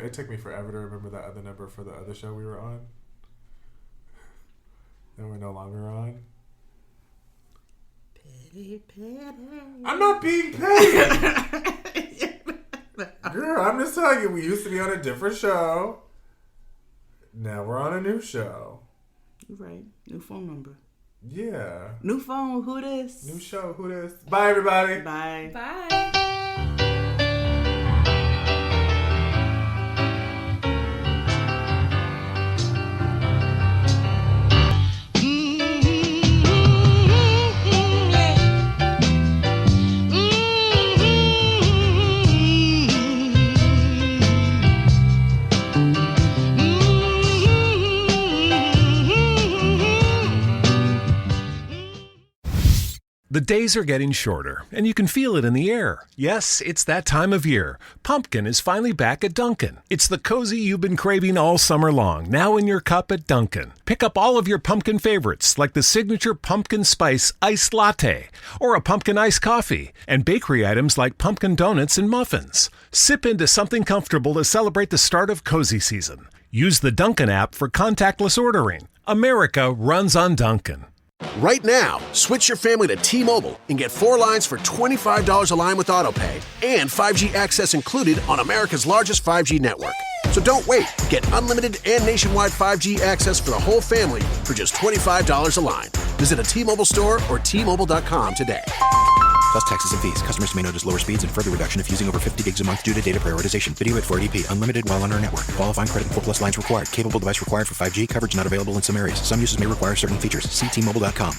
it took me forever to remember that other number for the other show we were on. That we're no longer on. Petty. I'm not being petty! Girl, I'm just telling you, we used to be on a different show. Now we're on a new show. You're right. New phone number. Yeah. New phone, who this? New show, who this? Bye, everybody. Bye. Bye. The days are getting shorter, and you can feel it in the air. Yes, it's that time of year. Pumpkin is finally back at Dunkin'. It's the cozy you've been craving all summer long, now in your cup at Dunkin'. Pick up all of your pumpkin favorites, like the signature pumpkin spice iced latte, or a pumpkin iced coffee, and bakery items like pumpkin donuts and muffins. Sip into something comfortable to celebrate the start of cozy season. Use the Dunkin' app for contactless ordering. America runs on Dunkin'. Right now, switch your family to T-Mobile and get 4 lines for $25 a line with AutoPay and 5G access included on America's largest 5G network. So don't wait. Get unlimited and nationwide 5G access for the whole family for just $25 a line. Visit a T-Mobile store or T-Mobile.com today. Plus taxes and fees. Customers may notice lower speeds and further reduction if using over 50 gigs a month due to data prioritization. Video at 480p. Unlimited while on our network. Qualifying credit and 4+ lines required. Capable device required for 5G. Coverage not available in some areas. Some uses may require certain features. See T-Mobile.com.